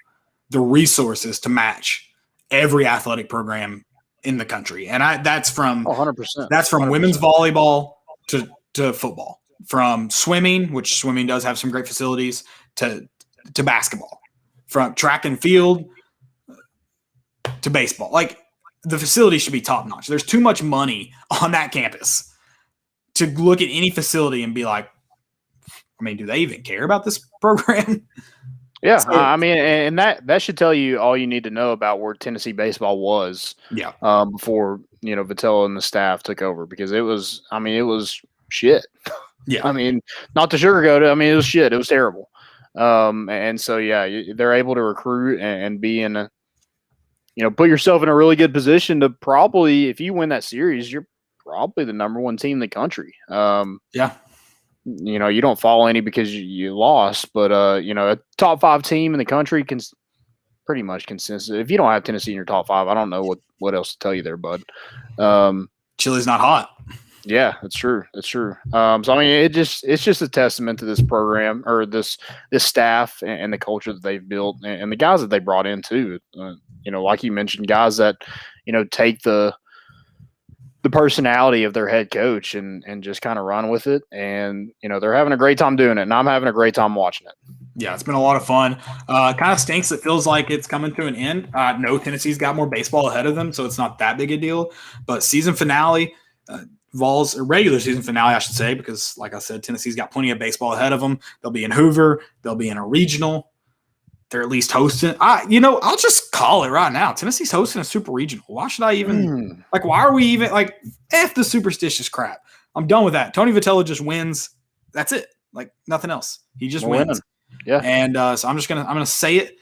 the resources to match every athletic program in the country, and that's from 100%. That's from 100%. Women's volleyball to football. From swimming, which swimming does have some great facilities, to basketball, from track and field to baseball. Like, the facility should be top notch. There's too much money on that campus to look at any facility and be like, I mean, do they even care about this program? Yeah, so, I mean, and that should tell you all you need to know about where Tennessee baseball was. Yeah. Before Vitello and the staff took over, because it was shit. Yeah. I mean, not to sugarcoat it. I mean, it was shit. It was terrible. And so, yeah, they're able to recruit and be in a, put yourself in a really good position to probably, if you win that series, you're probably the number one team in the country. Yeah. You don't fall any because you lost, but, a top 5 team in the country can pretty much consensus. If you don't have Tennessee in your top 5, I don't know what else to tell you there, bud. Chili's not hot. Yeah, that's true. That's true. So I mean, it's just a testament to this program or this staff and the culture that they've built and the guys that they brought in too. Like you mentioned, guys that take the personality of their head coach and just kind of run with it. And they're having a great time doing it, and I'm having a great time watching it. Yeah, it's been a lot of fun. Kind of stinks. It feels like it's coming to an end. No, Tennessee's got more baseball ahead of them, so it's not that big a deal. But season finale. Vols, or regular season finale, I should say, because like I said, Tennessee's got plenty of baseball ahead of them. They'll be in Hoover. They'll be in a regional. They're at least hosting. I'll just call it right now. Tennessee's hosting a super regional. Why should I even why are we even F the superstitious crap? I'm done with that. Tony Vitello just wins. That's it. Like, nothing else. He just wins. Yeah. And so I'm gonna say it.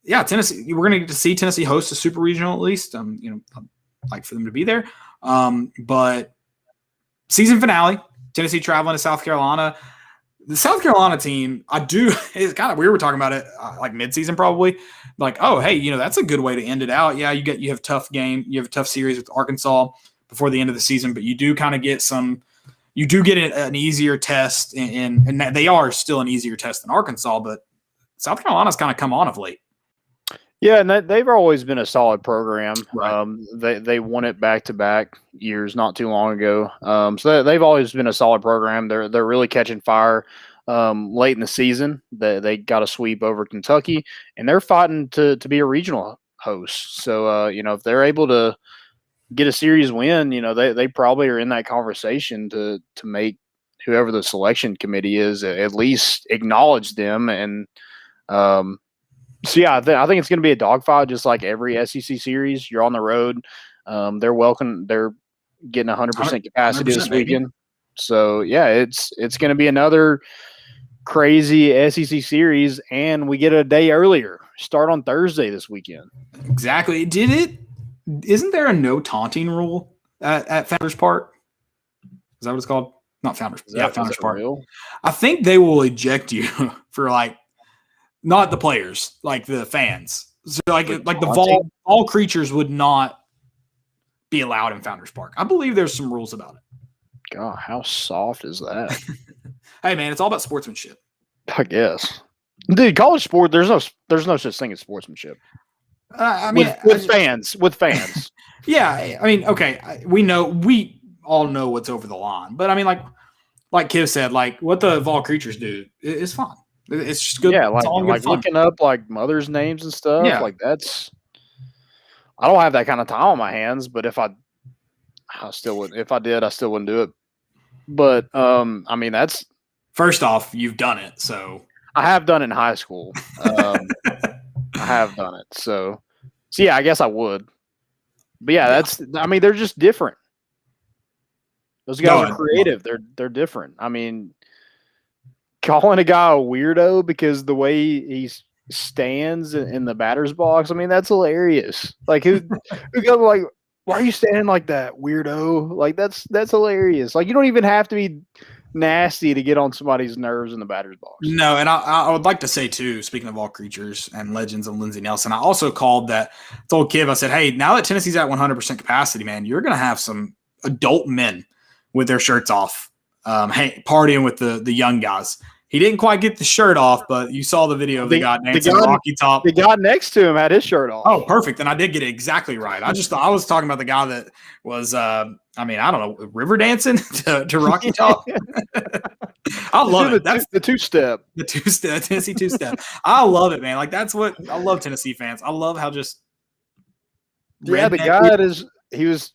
Yeah, Tennessee. We're gonna get to see Tennessee host a super regional at least. I'd like for them to be there. But season finale, Tennessee traveling to South Carolina. The South Carolina team, it's kind of weird. We're talking about it like midseason probably. Like, oh, hey, that's a good way to end it out. Yeah, you have a tough game. You have a tough series with Arkansas before the end of the season, but you do kind of get an easier test, and they are still an easier test than Arkansas, but South Carolina's kind of come on of late. Yeah, and they've always been a solid program. Right. They won it back-to-back years not too long ago. So they've always been a solid program. They're really catching fire late in the season. They got a sweep over Kentucky, and they're fighting to be a regional host. So, if they're able to get a series win, they probably are in that conversation to make whoever the selection committee is at least acknowledge them. And so, yeah, I think it's going to be a dogfight, just like every SEC series. You're on the road. They're welcome. They're getting 100% capacity 100%, this weekend. So, yeah, it's going to be another crazy SEC series, and we get a day earlier. Start on Thursday this weekend. Exactly. Isn't there a no taunting rule at Founders Park? Is that what it's called? Not Founders. Yeah, Founders Park. Real? I think they will eject you for not the players, like the fans. So like the all creatures would not be allowed in Founders Park. I believe there's some rules about it. God, how soft is that? Hey man, it's all about sportsmanship. I guess. Dude, college sport, there's no such thing as sportsmanship. I mean, with fans. Yeah, I mean, okay, we all know what's over the line, but I mean, like Kiv said, like what the Vol creatures do is fine. It's just good. Yeah, like looking up like mothers' names and stuff. Yeah. Like that's. I don't have that kind of time on my hands, but if I still would. If I did, I still wouldn't do it. But I mean, that's. First off, you've done it, so. I have done it in high school. I have done it. So yeah, I guess I would. But yeah, they're just different. Those guys are creative. They're different. I mean, calling a guy a weirdo because the way he stands in the batter's box, I mean, that's hilarious. Like who goes like, why are you standing like that, weirdo? Like that's hilarious. Like you don't even have to be nasty to get on somebody's nerves in the batter's box. No, and I would like to say too, speaking of all creatures and legends of Lindsey Nelson, I also told Kiv, I said, hey, now that Tennessee's at 100% capacity, man, you're going to have some adult men with their shirts off, partying with the young guys. He didn't quite get the shirt off, but you saw the video of the guy dancing Rocky Top. The guy next to him had his shirt off. Oh, perfect. And I did get it exactly right. I was talking about the guy that was, I don't know, river dancing to Rocky Top. I love it. That's the two-step. The two-step, Tennessee two-step. I love it, man. Like I love Tennessee fans. I love how just. Yeah, the guy he was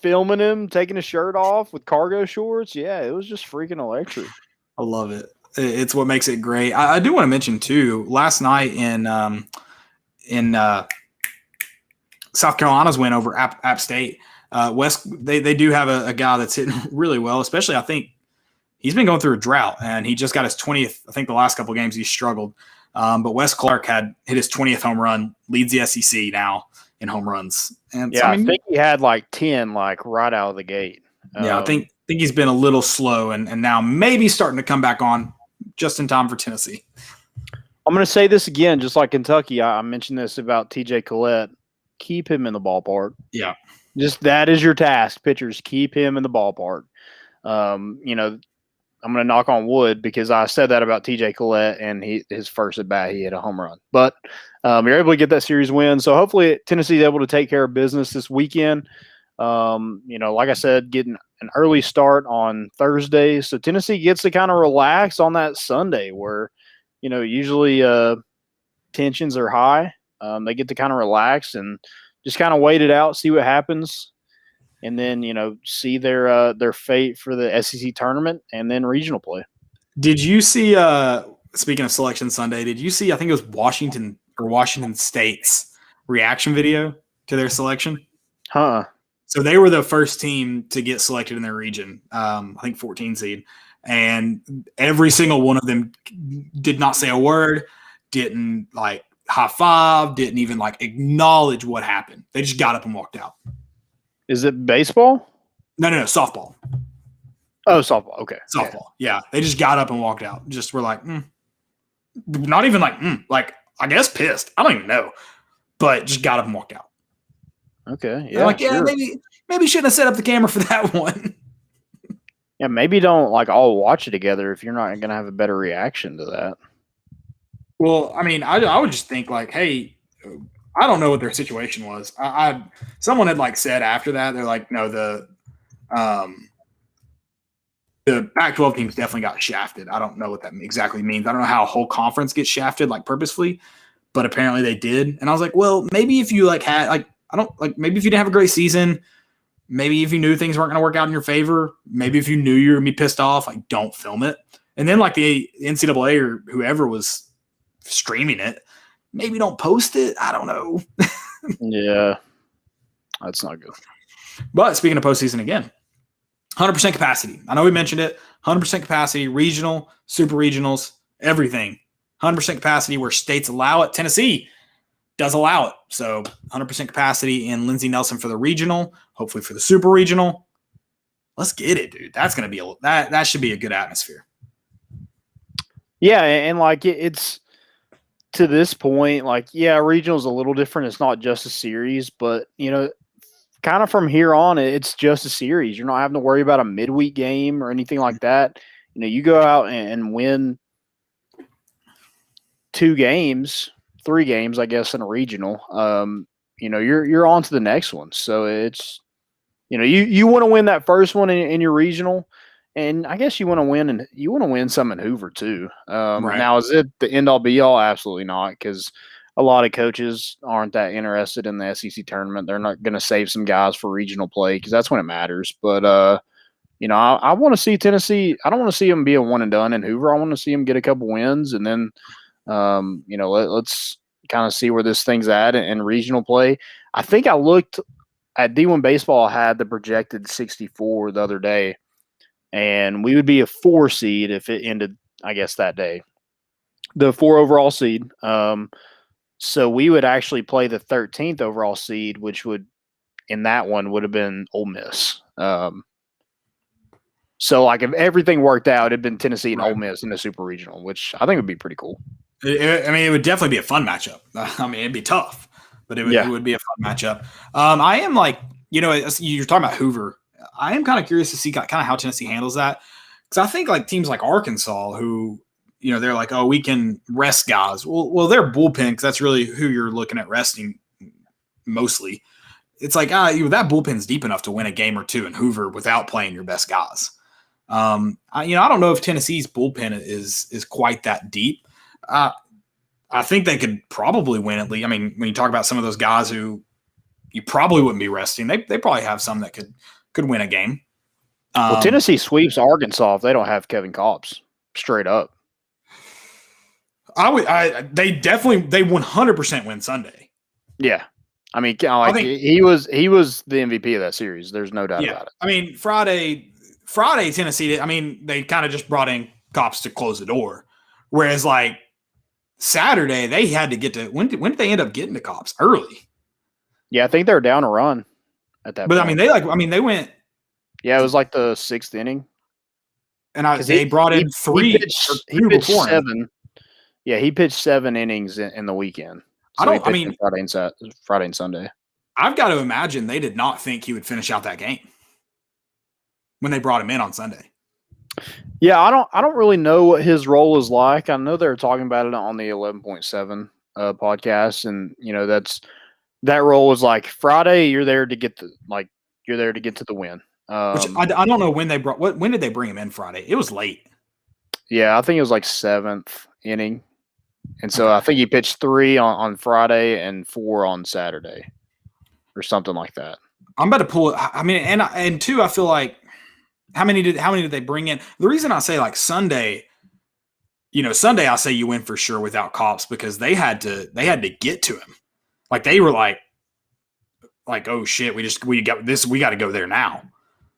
filming him taking his shirt off with cargo shorts. Yeah, it was just freaking electric. I love it. It's what makes it great. I do want to mention too. Last night in South Carolina's win over App State, West they do have a guy that's hitting really well. Especially, I think he's been going through a drought, and he just got his 20th. I think the last couple of games he's struggled, but Wes Clark hit his 20th home run, leads the SEC now in home runs. And yeah, so, I think he had like 10 right out of the gate. Yeah, I think he's been a little slow, and now maybe starting to come back on just in time for Tennessee. I'm going to say this again, just like Kentucky. I mentioned this about TJ Collette. Keep him in the ballpark. Yeah. Just that is your task, pitchers. Keep him in the ballpark. I'm going to knock on wood because I said that about TJ Collette, and his first at bat, he hit a home run. But you're able to get that series win. So hopefully Tennessee's able to take care of business this weekend. Like I said, getting an early start on Thursday. So Tennessee gets to kind of relax on that Sunday where, usually tensions are high. They get to kind of relax and just kind of wait it out, see what happens. And then, see their fate for the SEC tournament and then regional play. Did you see, speaking of Selection Sunday, did you see, I think it was Washington State's reaction video to their selection? Huh. So they were the first team to get selected in their region, I think 14 seed. And every single one of them did not say a word, didn't high five, didn't even acknowledge what happened. They just got up and walked out. Is it baseball? No, softball. Oh, softball. Okay. Softball. Yeah. They just got up and walked out. Just were like, not even like, I guess pissed. I don't even know. But just got up and walked out. Okay. Yeah. Yeah. Like, sure. maybe shouldn't have set up the camera for that one. Yeah. Maybe don't like all watch it together if you're not going to have a better reaction to that. Well, I mean, I would just think like, hey, I don't know what their situation was. Someone had like said after that, they're like, no, the Pac-12 teams definitely got shafted. I don't know what that exactly means. I don't know how a whole conference gets shafted like purposefully, but apparently they did. And I was like, well, maybe if you maybe if you didn't have a great season, maybe if you knew things weren't going to work out in your favor, maybe if you knew you were going to be pissed off, like don't film it. And then like the NCAA or whoever was streaming it, maybe don't post it. I don't know. Yeah. That's not good. But speaking of postseason again, 100% capacity. I know we mentioned it. 100% capacity, regional, super regionals, everything. 100% capacity where states allow it. Tennessee does allow it. So 100% capacity in Lindsey Nelson for the regional, hopefully for the super regional. Let's get it, dude. That's going to be that should be a good atmosphere. Yeah, and like it's to this point, like, yeah, regional is a little different. It's not just a series, but kind of from here on, it's just a series. You're not having to worry about a midweek game or anything like that. You go out and win 3 games, I guess, in a regional. You're on to the next one. So it's, you want to win that first one in your regional. And I guess you want to win some in Hoover too. Right. Now, is it the end all be all? Absolutely not, because a lot of coaches aren't that interested in the SEC tournament. They're not going to save some guys for regional play because that's when it matters. But I want to see Tennessee. I don't want to see them be a one and done in Hoover. I want to see them get a couple wins, and then let's kind of see where this thing's at in regional play. I think I looked at D1 Baseball had the projected 64 the other day. And we would be a 4 seed if it ended, I guess, that day. The 4 overall seed. So we would actually play the 13th overall seed, which would, in that one, would have been Ole Miss. So, like, if everything worked out, it'd been Tennessee and Ole Miss in the Super Regional, which I think would be pretty cool. It would definitely be a fun matchup. I mean, it'd be tough, but it would be a fun matchup. I am like, you're talking about Hoover. I am kind of curious to see kind of how Tennessee handles that, because I think like teams like Arkansas, who they're like, oh, we can rest guys. Well, they're bullpen because that's really who you're looking at resting mostly. It's like that bullpen's deep enough to win a game or two in Hoover without playing your best guys. I don't know if Tennessee's bullpen is quite that deep. I think they could probably win at least. I mean, when you talk about some of those guys who you probably wouldn't be resting, they probably have some that could win a game. Well, Tennessee sweeps Arkansas if they don't have Kevin Kopps, straight up. They 100% win Sunday. Yeah. I mean, he was the MVP of that series. There's no doubt about it. I mean, Friday Tennessee, they kind of just brought in Kopps to close the door. Whereas like Saturday, they had to get to when did they end up getting to Kopps? Early. Yeah, I think they were down a run at that point. They went. Yeah, it was like the 6th inning. And they brought in 3. He pitched 7. Yeah, he pitched 7 innings in the weekend. So Friday and Sunday. I've got to imagine they did not think he would finish out that game when they brought him in on Sunday. Yeah, I don't really know what his role is like. I know they were talking about it on the 11.7 podcast, and that role was like Friday. You're there to get to the win. Which I don't know when when did they bring him in Friday? It was late. Yeah, I think it was like 7th inning. And so I think he pitched 3 on Friday and 4 on Saturday or something like that. I'm about to pull it. I mean, and 2, I feel like how many did they bring in? The reason I say like Sunday, Sunday I say you win for sure without Kopps because they had to get to him. Like they were like, oh shit, we got this, we got to go there now.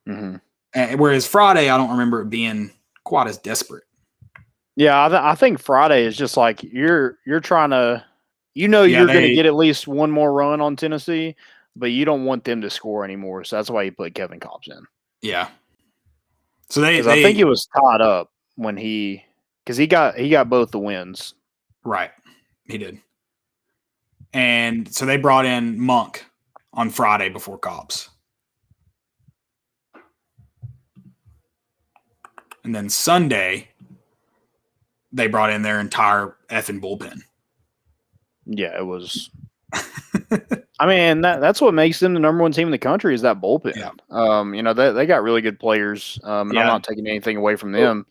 Mm-hmm. And whereas Friday, I don't remember it being quite as desperate. Yeah, I think Friday is just like you're trying to, you're going to get at least one more run on Tennessee, but you don't want them to score anymore. So that's why you put Kevin Kopps in. Yeah. So I think he was tied up when because he got both the wins. Right, he did. And so they brought in Monk on Friday before Cobbs. And then Sunday, they brought in their entire effing bullpen. Yeah, it was. I mean, that's what makes them the number one team in the country is that bullpen. Yeah. They got really good players. And I'm not taking anything away from them.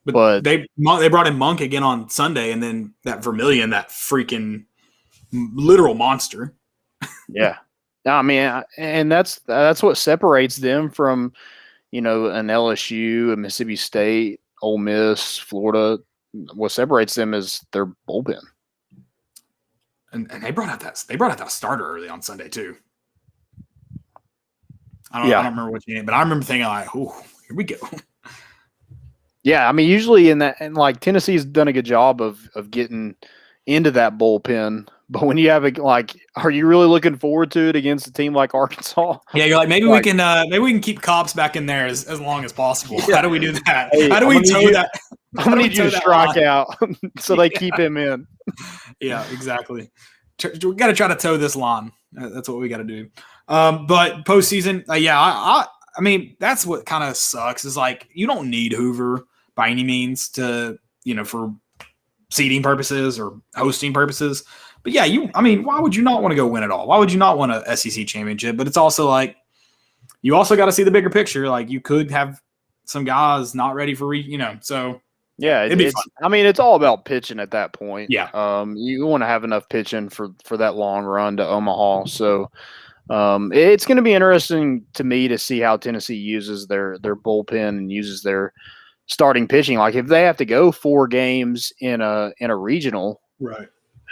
But they brought in Monk again on Sunday, and then that Vermillion, that freaking literal monster. Yeah. I mean, and that's what separates them from, an LSU, a Mississippi State, Ole Miss, Florida. What separates them is their bullpen. And they brought out that starter early on Sunday too. I don't remember what you named, but I remember thinking like, "Oh, here we go." Yeah, I mean, usually and Tennessee's done a good job of getting into that bullpen, but when you have are you really looking forward to it against a team like Arkansas? Yeah, you're like maybe we can keep Cobbs back in there as long as possible. Yeah. How do we do that? Hey, how do we toe that? I'm gonna need you to strike out so they keep him in. Yeah, exactly. We got to try to toe this line. That's what we got to do. But postseason, I mean, that's what kind of sucks is like you don't need Hoover by any means to, for seeding purposes or hosting purposes. But yeah, why would you not want to go win it all? Why would you not want a SEC championship? But it's also like you also got to see the bigger picture. Like you could have some guys not ready for so. Yeah, it's all about pitching at that point. Yeah. You want to have enough pitching for that long run to Omaha. So it's going to be interesting to me to see how Tennessee uses their bullpen and uses their starting pitching. Like if they have to go 4 games in a regional, right?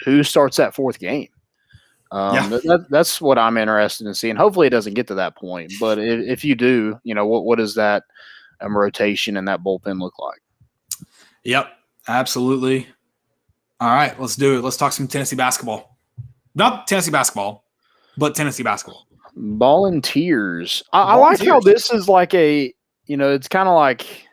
Who starts that 4th game? That's what I'm interested in seeing. Hopefully it doesn't get to that point, but if you do, what does that rotation and that bullpen look like? Yep, absolutely. All right, let's do it. Let's talk some Tennessee basketball. Not Tennessee basketball, but Tennessee basketball. Ballinteers. I like how this is like it's kind of like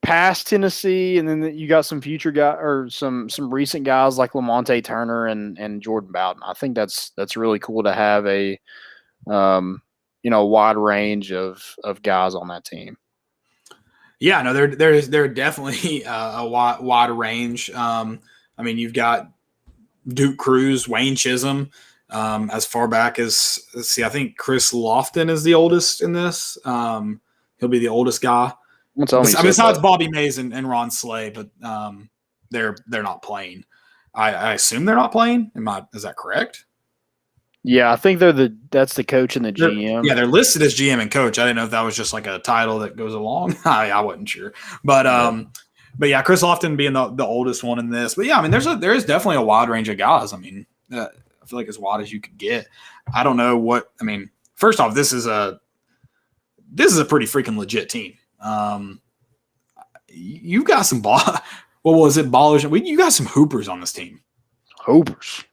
past Tennessee, and then you got some future guy or some recent guys like Lamonte Turner and Jordan Bowden. I think that's really cool to have a wide range of guys on that team. Yeah, no, they're definitely a wide range. You've got Duke Cruz, Wayne Chisholm, as far back as I think Chris Lofton is the oldest in this. He'll be the oldest guy. Besides Bobby Mays and Ron Slay, but they're not playing. I assume they're not playing. Is that correct? Yeah, I think that's the coach and the GM. They're listed as GM and coach. I didn't know if that was just like a title that goes along. I wasn't sure, but yeah, Chris Lofton being the oldest one in this. But yeah, there is definitely a wide range of guys. I feel like as wide as you could get. I don't know what. First off, this is a pretty freaking legit team. You've got some what was it, ballers? You got some hoopers on this team. Hoopers.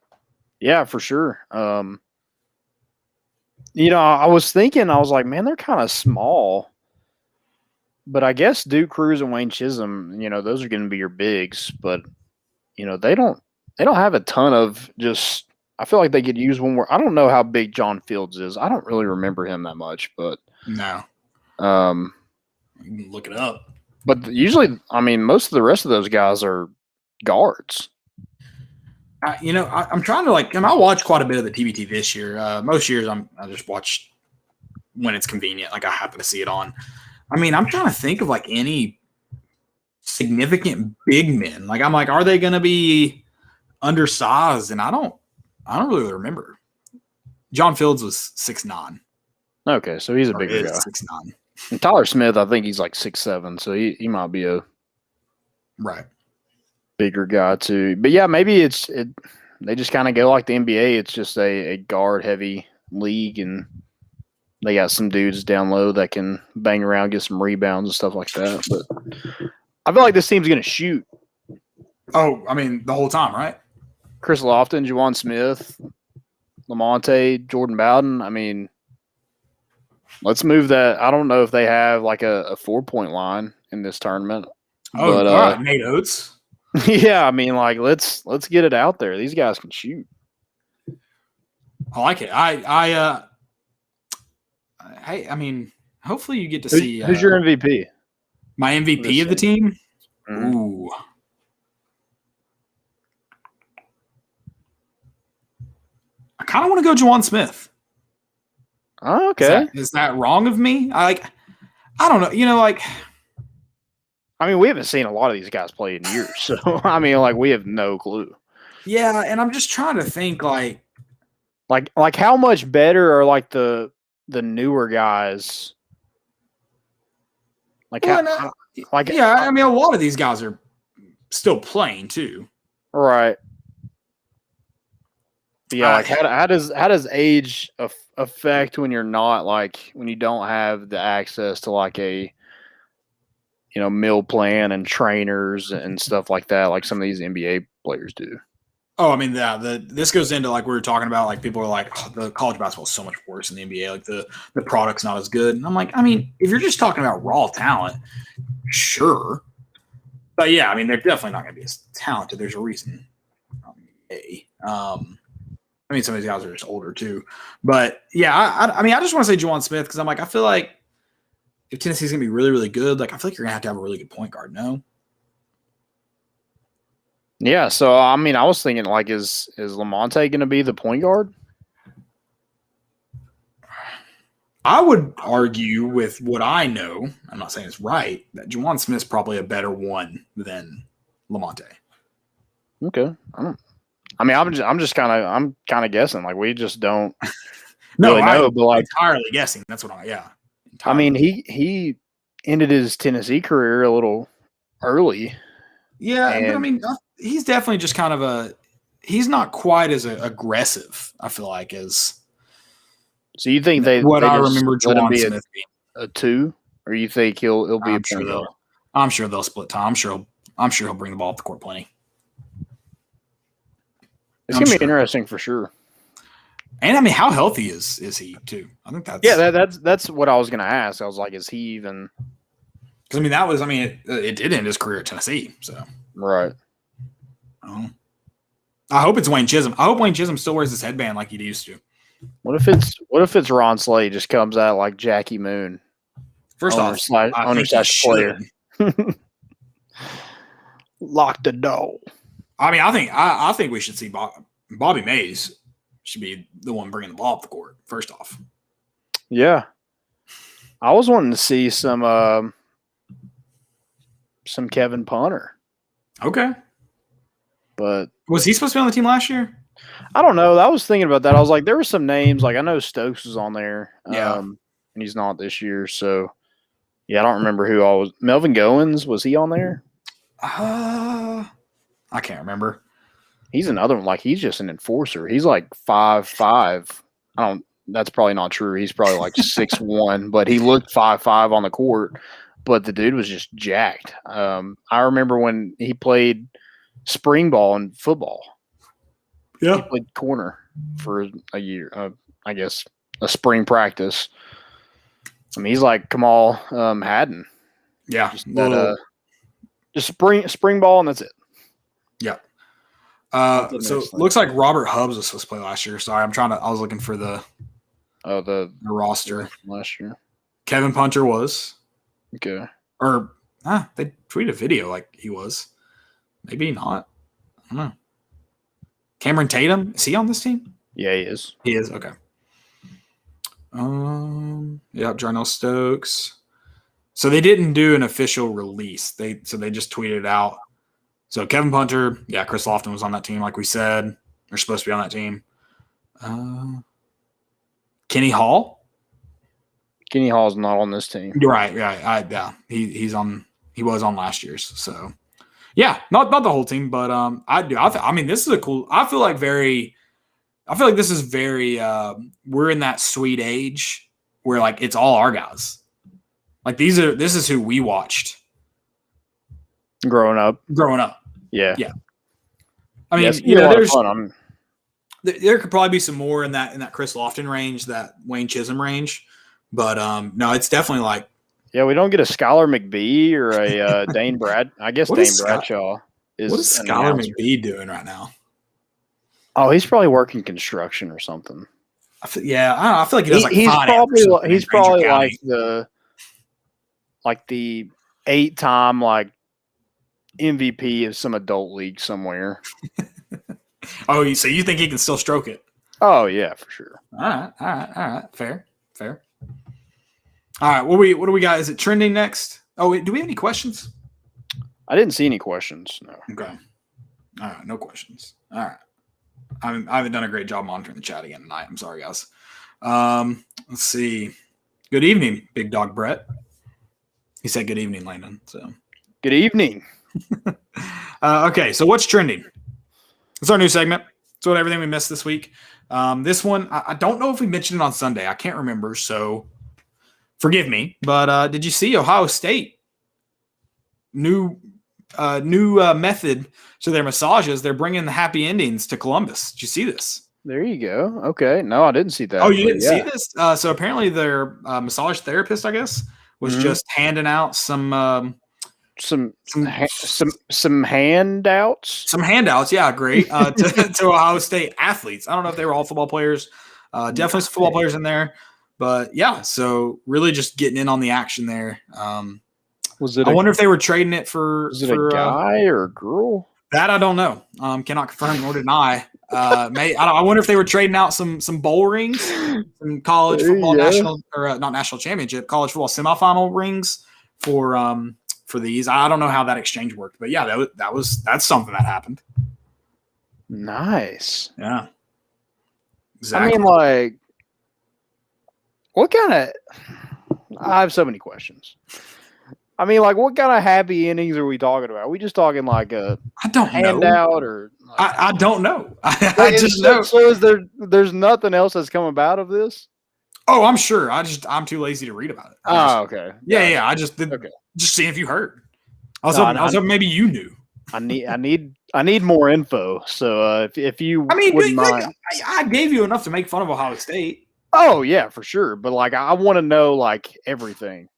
Yeah, for sure. I was thinking, I was like, man, they're kind of small. But I guess Duke Cruz and Wayne Chisholm, those are going to be your bigs. But, they don't have a ton of just – I feel like they could use one more – I don't know how big John Fields is. I don't really remember him that much. But no. You can look it up. But usually, most of the rest of those guys are guards. I'm trying to I watch quite a bit of the TBT this year. Most years I just watch when it's convenient. Like I happen to see it on. I'm trying to think of any significant big men. Are they going to be undersized? And I don't really remember. John Fields was 6'9". Okay, so he's a bigger guy. 6'9". And Tyler Smith, I think he's 6'7", so he might be a right bigger guy too. But yeah, maybe they just kind of go like the NBA. It's just a guard heavy league, and they got some dudes down low that can bang around, get some rebounds and stuff like that. But I feel like this team's going to shoot. Oh, the whole time, right? Chris Lofton, Juwan Smith, Lamonte, Jordan Bowden. Let's move that. I don't know if they have like a 4-point line in this tournament. Oh, but, all right, Nate Oates. Yeah, I mean, like let's get it out there. These guys can shoot. I like it. I mean, hopefully you get to see. Who's your MVP? My MVP of the team? Mm-hmm. Ooh. I kind of want to go Juwan Smith. Oh, okay. Is that wrong of me? I don't know. You know, like. I mean, we haven't seen a lot of these guys play in years, so I mean, like we have no clue. Yeah, and I'm just trying to think, like how much better are like the newer guys? Like, well, yeah, I mean, a lot of these guys are still playing too, right? Yeah, like how does age affect when you're not when you don't have the access to like a meal plan and trainers and stuff like that, like some of these NBA players do. Oh, I mean, this goes into like we were talking about, like people are like, oh, the college basketball is so much worse than the NBA. Like the product's not as good. And I'm like, I mean, if you're just talking about raw talent, sure. But yeah, I mean, they're definitely not going to be as talented. There's a reason. I mean, some of these guys are just older too. But yeah, I mean, I just want to say Juwan Smith because I'm like, I feel like if Tennessee's going to be really, really good, like I feel like you're going to have a really good point guard, no? Yeah, so I mean, I was thinking like, is Lamonte going to be the point guard? I would argue with what I know. I'm not saying it's right that Juwan Smith's probably a better one than Lamonte. Okay, I'm just kind of guessing. Like we just don't no, really know, but like entirely guessing. That's what entirely. I mean, he ended his Tennessee career a little early. Yeah, but I mean, he's definitely just kind of he's not quite as aggressive, I feel like, as. So you think I remember Juwan be Smith being a 2, or you think he'll be I'm sure they'll split time. I'm sure he'll bring the ball up the court plenty. It's gonna be interesting for sure. And I mean, how healthy is he too? I think that's what I was gonna ask. I was like, is he even? Because I mean, it did end his career at Tennessee. So right. I hope it's Wayne Chisholm. I hope Wayne Chisholm still wears his headband like he used to. What if it's Ron Slade just comes out like Jackie Moon? First off, owner slash player. Lock the door. I mean, I think we should see Bobby Mays should be the one bringing the ball up the court. First off, yeah, I was wanting to see some Kevin Punter. Okay, but was he supposed to be on the team last year? I don't know. I was thinking about that. I was like, there were some names. Like I know Stokes was on there, and he's not this year. So yeah, I don't remember who all was. Melvin Goins, was he on there? I can't remember. He's another one. Like he's just an enforcer. He's like 5'5". That's probably not true. He's probably like 6'1", but he looked 5'5" on the court. But the dude was just jacked. I remember when he played spring ball in football. Yeah, he played corner for a year. I guess a spring practice. I mean, he's like Kamal Haddon. Yeah, just spring ball and that's it. Yeah. So it looks like Robert Hubbs was supposed to play last year. Sorry, I was looking for the roster last year. Kevin Punter was. Okay. Or they tweeted a video like he was. Maybe not. I don't know. Cameron Tatum, is he on this team? Yeah, he is. He is, okay. Yeah, Jarnell Stokes. So they didn't do an official release. They just tweeted it out. So Kevin Punter, yeah, Chris Lofton was on that team, like we said. They're supposed to be on that team. Kenny Hall? Kenny Hall's not on this team. You're right. Yeah. He was on last year's. So yeah, not the whole team, but I mean, this is I feel like this is very we're in that sweet age where like it's all our guys. Like this is who we watched growing up. Yeah. I mean, yes, there could probably be some more in that Chris Lofton range, that Wayne Chisholm range, But no, it's definitely like Yeah, we don't get a Skylar McBee or a Dane Brad. I guess What Dane is Bradshaw is. what is an Skylar announcer. McBee doing right now? Oh, he's probably working construction or something. I feel like he does like he's finance or probably something in he's Granger probably County. like the 8-time like MVP of some adult league somewhere. Oh, so you think he can still stroke it? Oh yeah, for sure. All right. Fair. All right, what do we got? Is it trending next? Oh, wait, do we have any questions? I didn't see any questions. No. Okay. All right, no questions. All right. I haven't done a great job monitoring the chat again tonight. I'm sorry, guys. Let's see. Good evening, Big Dog Brett. He said good evening, Landon. So Good evening. okay, so what's trending? It's our new segment. It's what everything we missed this week. This one, I don't know if we mentioned it on Sunday. I can't remember, so forgive me. But did you see Ohio State? New method to their massages. They're bringing the happy endings to Columbus. Did you see this? There you go. Okay. No, I didn't see that. Oh, you didn't see this? So apparently their massage therapist, I guess, was just handing out some handouts. Some handouts, yeah, great. To Ohio State athletes. I don't know if they were all football players. Definitely some football players in there. But yeah, so really just getting in on the action there. I wonder if they were trading it for a guy or a girl? That I don't know. Cannot confirm nor deny. I wonder if they were trading out some bowl rings, some college football national or not national championship, college football semifinal rings for these. I don't know how that exchange worked, but yeah, that's something that happened. Nice. Yeah. Exactly. I mean, like, what kind of? I have so many questions. I mean, like, what kind of happy endings are we talking about? Are we just talking like a handout or? Like, I don't know. I just know. So is there's nothing else that's come about of this? Oh, I'm sure. I'm too lazy to read about it. Okay. Yeah. I just did. Okay. Just seeing if you heard. I was hoping maybe you knew. I need more info. So if you, wouldn't mind. I gave you enough to make fun of Ohio State. Oh yeah, for sure. But like, I want to know like everything.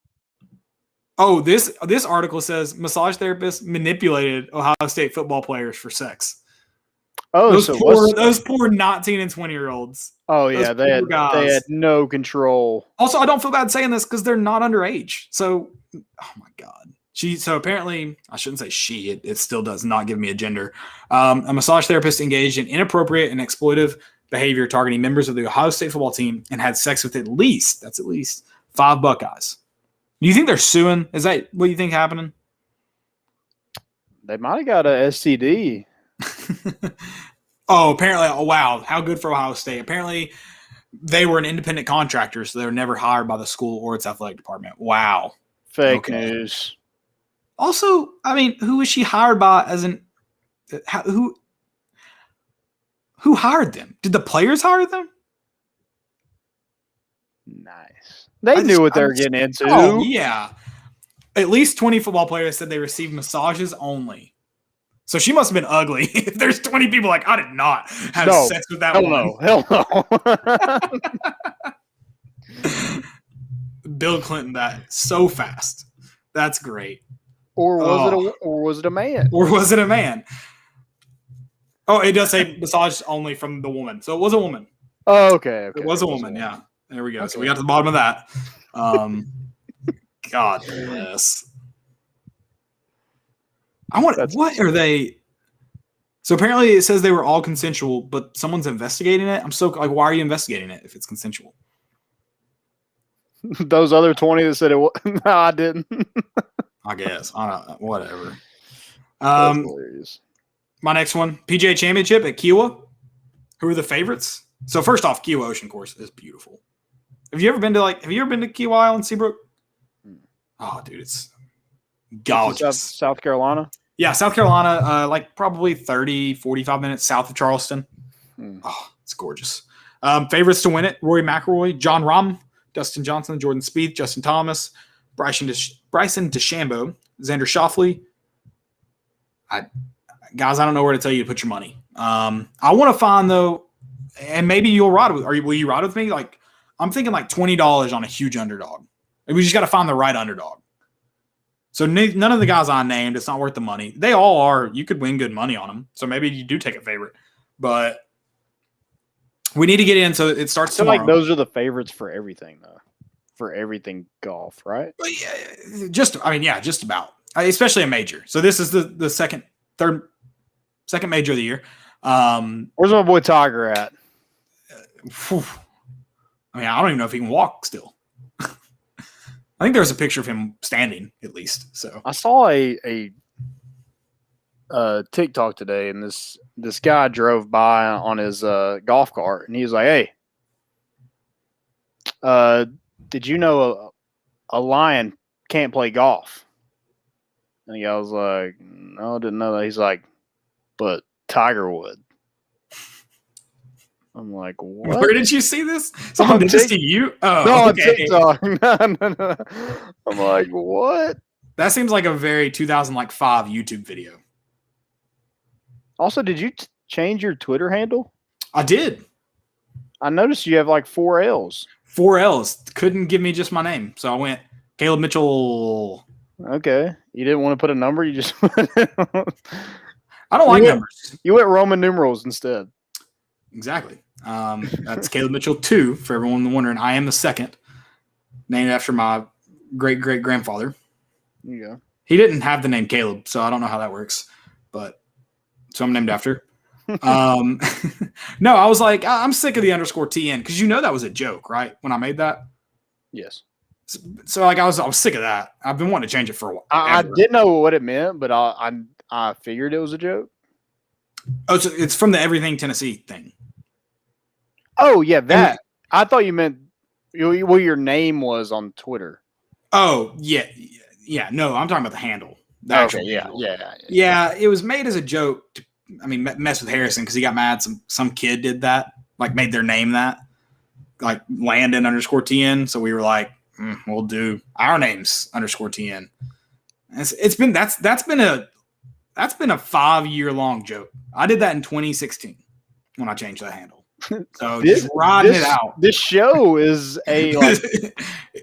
Oh, this article says massage therapists manipulated Ohio State football players for sex. Oh, those poor 19 and 20-year-olds. Oh yeah, they had no control. Also, I don't feel bad saying this because they're not underage. So, oh my god. So apparently, I shouldn't say she. It still does not give me a gender. A massage therapist engaged in inappropriate and exploitive behavior targeting members of the Ohio State football team and had sex with at least 5 Buckeyes. Do you think they're suing? Is that what you think happening? They might have got a STD. Oh, apparently. Oh, wow. How good for Ohio State. Apparently, they were an independent contractor, so they were never hired by the school or its athletic department. Wow. Fake news. Also, I mean, who was she hired by who hired them? Did the players hire them? Nice. They knew what they were getting into. Oh, yeah. At least 20 football players said they received massages only. So she must have been ugly. If there's 20 people like, I did not have sex with that woman. Hell no. Bill Clinton that so fast. That's great. Or was it a man? Or was it a man? Oh, it does say massage only from the woman. So it was a woman. Oh, okay. It was a woman, yeah. There we go. Okay. So we got to the bottom of that. God bless. What are they? So apparently it says they were all consensual, but someone's investigating it. I'm so like, why are you investigating it if it's consensual? Those other 20 that said it was. No, I didn't. I guess. I don't know. Whatever. My next one, PGA Championship at Kiowa. Who are the favorites? So first off, Kiowa Ocean Course is beautiful. Have you ever been to Kiowa Island, Seabrook? Oh, dude, it's gorgeous. South Carolina? Yeah, South Carolina, like probably 30, 45 minutes south of Charleston. Oh, it's gorgeous. Favorites to win it, Rory McIlroy, John Rahm, Dustin Johnson, Jordan Spieth, Justin Thomas, Bryson DeChambeau, Xander Schauffele. Guys, I don't know where to tell you to put your money. I want to find, though, and maybe you'll ride with. Will you ride with me? Like, I'm thinking like $20 on a huge underdog. We just got to find the right underdog. So none of the guys I named, it's not worth the money. They all are. You could win good money on them. So maybe you do take a favorite. But we need to get in so it starts I feel tomorrow. like those are the favorites for everything, though. For everything golf, right? But yeah, just about. Especially a major. So this is the second major of the year. Where's my boy Tiger at? I mean, I don't even know if he can walk still. I think there's a picture of him standing at least. So I saw a TikTok today, and this guy drove by on his golf cart, and he was like, "Hey, did you know a lion can't play golf?" And the guy was like, "No, I didn't know that." He's like, "But Tiger would." I'm like, what? Where did you see this? Someone did this to you? Oh, no, okay. on TikTok. No. I'm like, what? That seems like a very 2005 YouTube video. Also, did you change your Twitter handle? I did. I noticed you have like 4 L's. 4 L's. Couldn't give me just my name. So I went Caleb Mitchell. Okay. You didn't want to put a number? You just I don't like numbers. You went Roman numerals instead. Exactly. That's Caleb Mitchell 2, for everyone wondering. I am the second, named after my great-great-grandfather. There you go. He didn't have the name Caleb, so I don't know how that works. But so I'm named after. No, I was like, I'm sick of the _TN because you know that was a joke, right? When I made that. Yes. So like I was sick of that. I've been wanting to change it for a while. I didn't know what it meant, but I figured it was a joke. Oh, so it's from the Everything Tennessee thing. Oh yeah, that. I thought you meant what your name was on Twitter. Oh yeah. No, I'm talking about the handle. The actual handle. Yeah. It was made as a joke. Mess with Harrison because he got mad. Some kid did that, like made their name that, like Landon _TN. So we were like, we'll do our names _TN. That's been a 5-year-long joke. I did that in 2016 when I changed that handle. So just riding it out. This show is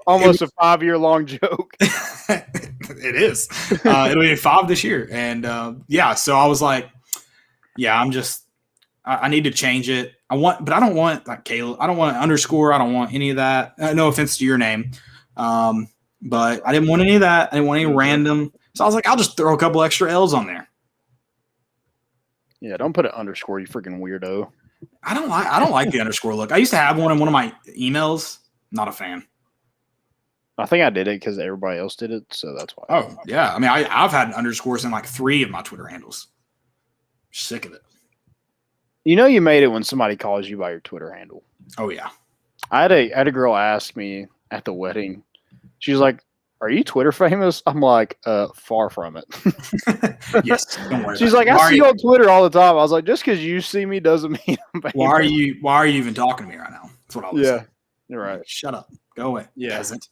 almost a 5-year-long joke. It is. It'll be 5 this year. And so I was like, I need to change it. But I don't want like Caleb. I don't want an underscore. I don't want any of that. No offense to your name. But I didn't want any of that. I didn't want any random. So I was like, I'll just throw a couple extra L's on there. Yeah, don't put an underscore, you freaking weirdo. I don't like the underscore look. I used to have one in one of my emails. Not a fan. I think I did it because everybody else did it, so that's why. Oh yeah, I've had underscores in like 3 of my Twitter handles. Sick of it. You know you made it when somebody calls you by your Twitter handle. Oh yeah. I had a girl ask me at the wedding. She's like, "Are you Twitter famous?" I'm like, far from it. Yes. Don't worry. She's like, "I see you on Twitter all the time." I was like, "Just because you see me doesn't mean I'm famous." Why are you even talking to me right now? That's what I was saying. You're right. Shut up. Go away. Yeah. Peasant.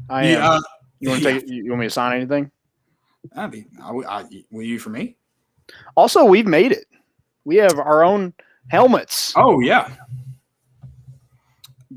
I am. You want to you want me to sign anything? Will you for me? Also, we've made it. We have our own helmets. Oh yeah.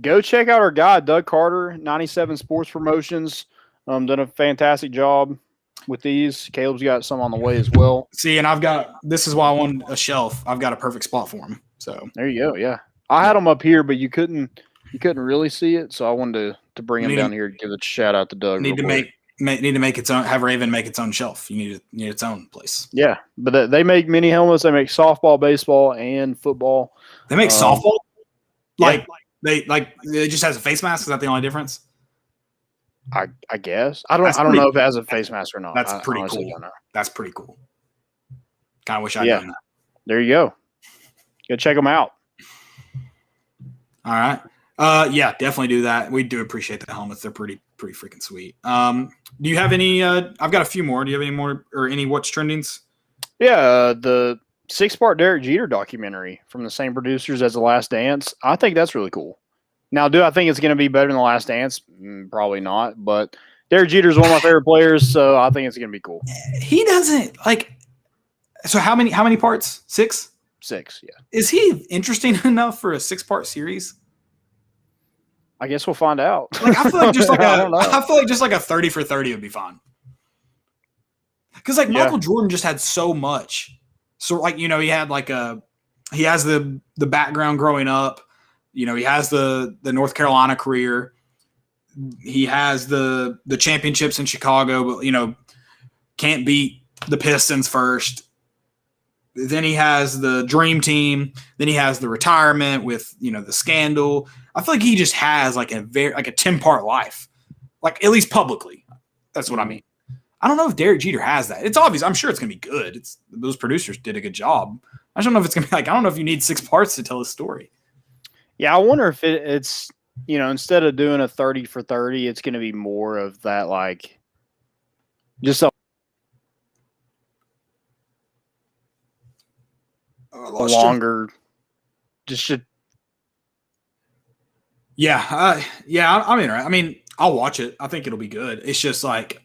Go check out our guy, Doug Carter, 97 Sports Promotions. Done a fantastic job with these. Caleb's got some on the way as well. See, and this is why I wanted a shelf. I've got a perfect spot for him. So there you go. Yeah, I had them up here, but you couldn't really see it, so I wanted to bring him down here to give a shout out to Doug. Need to make its own. Have Raven make its own shelf. You need its own place. Yeah, but they make mini helmets. They make softball, baseball, and football. They make softball. It just has a face mask. Is that the only difference? I guess. I don't know if it has a face mask or not. That's pretty cool. That's pretty cool. Kind of wish I'd done that. There you go. Go check them out. All right. Yeah, definitely do that. We do appreciate the helmets. They're pretty freaking sweet. Do you have any? I've got a few more. Do you have any more or any what's trendings? Yeah, the 6-part Derek Jeter documentary from the same producers as The Last Dance. I think that's really cool. Now, do I think it's going to be better than The Last Dance? Probably not. But Derek Jeter is one of my favorite players, so I think it's going to be cool. He doesn't like. So how many parts? 6? 6. Yeah. Is he interesting enough for a 6-part series? I guess we'll find out. Like I feel like just like I don't know. I feel like just like a 30 for 30 would be fine. Because like Michael Jordan just had so much. So like, you know, he has the background growing up. You know, he has the North Carolina career. He has the championships in Chicago, but you know, can't beat the Pistons first. Then he has the dream team. Then he has the retirement with, you know, the scandal. I feel like he just has like a 10-part life, like at least publicly. That's what I mean. I don't know if Derek Jeter has that. It's obvious. I'm sure it's going to be good. Those producers did a good job. I just don't know if it's going to be like, I don't know if you need 6 parts to tell a story. Yeah. I wonder if it's, you know, instead of doing a 30 for 30, it's going to be more of that, like just a longer, just should. Yeah. I'm interested. I mean, I'll watch it. I think it'll be good. It's just like,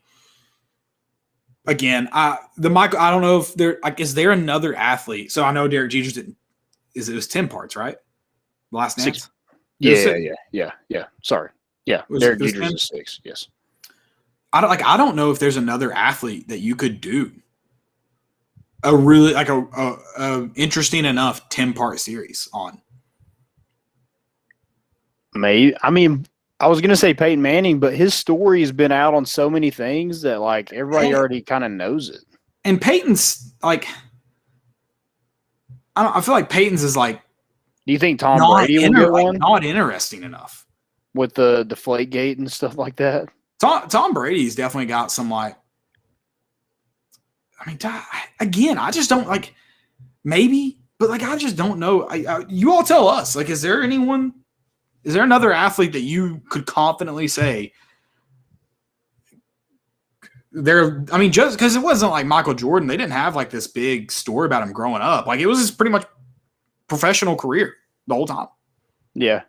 again, I don't know if is there another athlete? So I know Derek Jeter's didn't. It was 10 parts, right? Last Dance. 6. Yeah. Sorry. Yeah. Derek Jeter's a 6. Yes. I don't know if there's another athlete that you could do a really like a interesting enough 10-part series on. Maybe. I mean, I was gonna say Peyton Manning, but his story has been out on so many things that like everybody already kind of knows it. And Peyton's like, I feel like Peyton's is like. Do you think Tom Brady will get one? Not interesting enough with the Deflategate and stuff like that. Tom Brady's definitely got some like. I mean, again, I just don't like. Maybe, but like I just don't know. You all tell us. Like, is there anyone? Is there another athlete that you could confidently say? I mean, just because it wasn't like Michael Jordan, they didn't have like this big story about him growing up. Like it was his pretty much professional career the whole time. Yeah.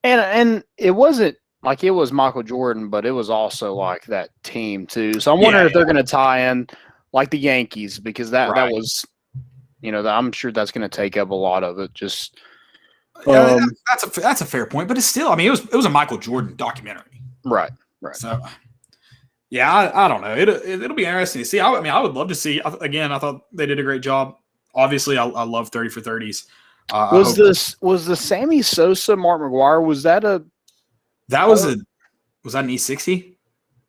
And it wasn't like it was Michael Jordan, but it was also like that team too. So I'm wondering if they're going to tie in like the Yankees, because that was, you know, I'm sure that's going to take up a lot of it. Just that's a fair point, but it's still, I mean, it was a Michael Jordan documentary. Right. So yeah, I don't know. It'll be interesting to see. I mean, I would love to see. Again, I thought they did a great job. Obviously, I love 30 for 30s. Was the Sammy Sosa Mark McGwire? Was that an E60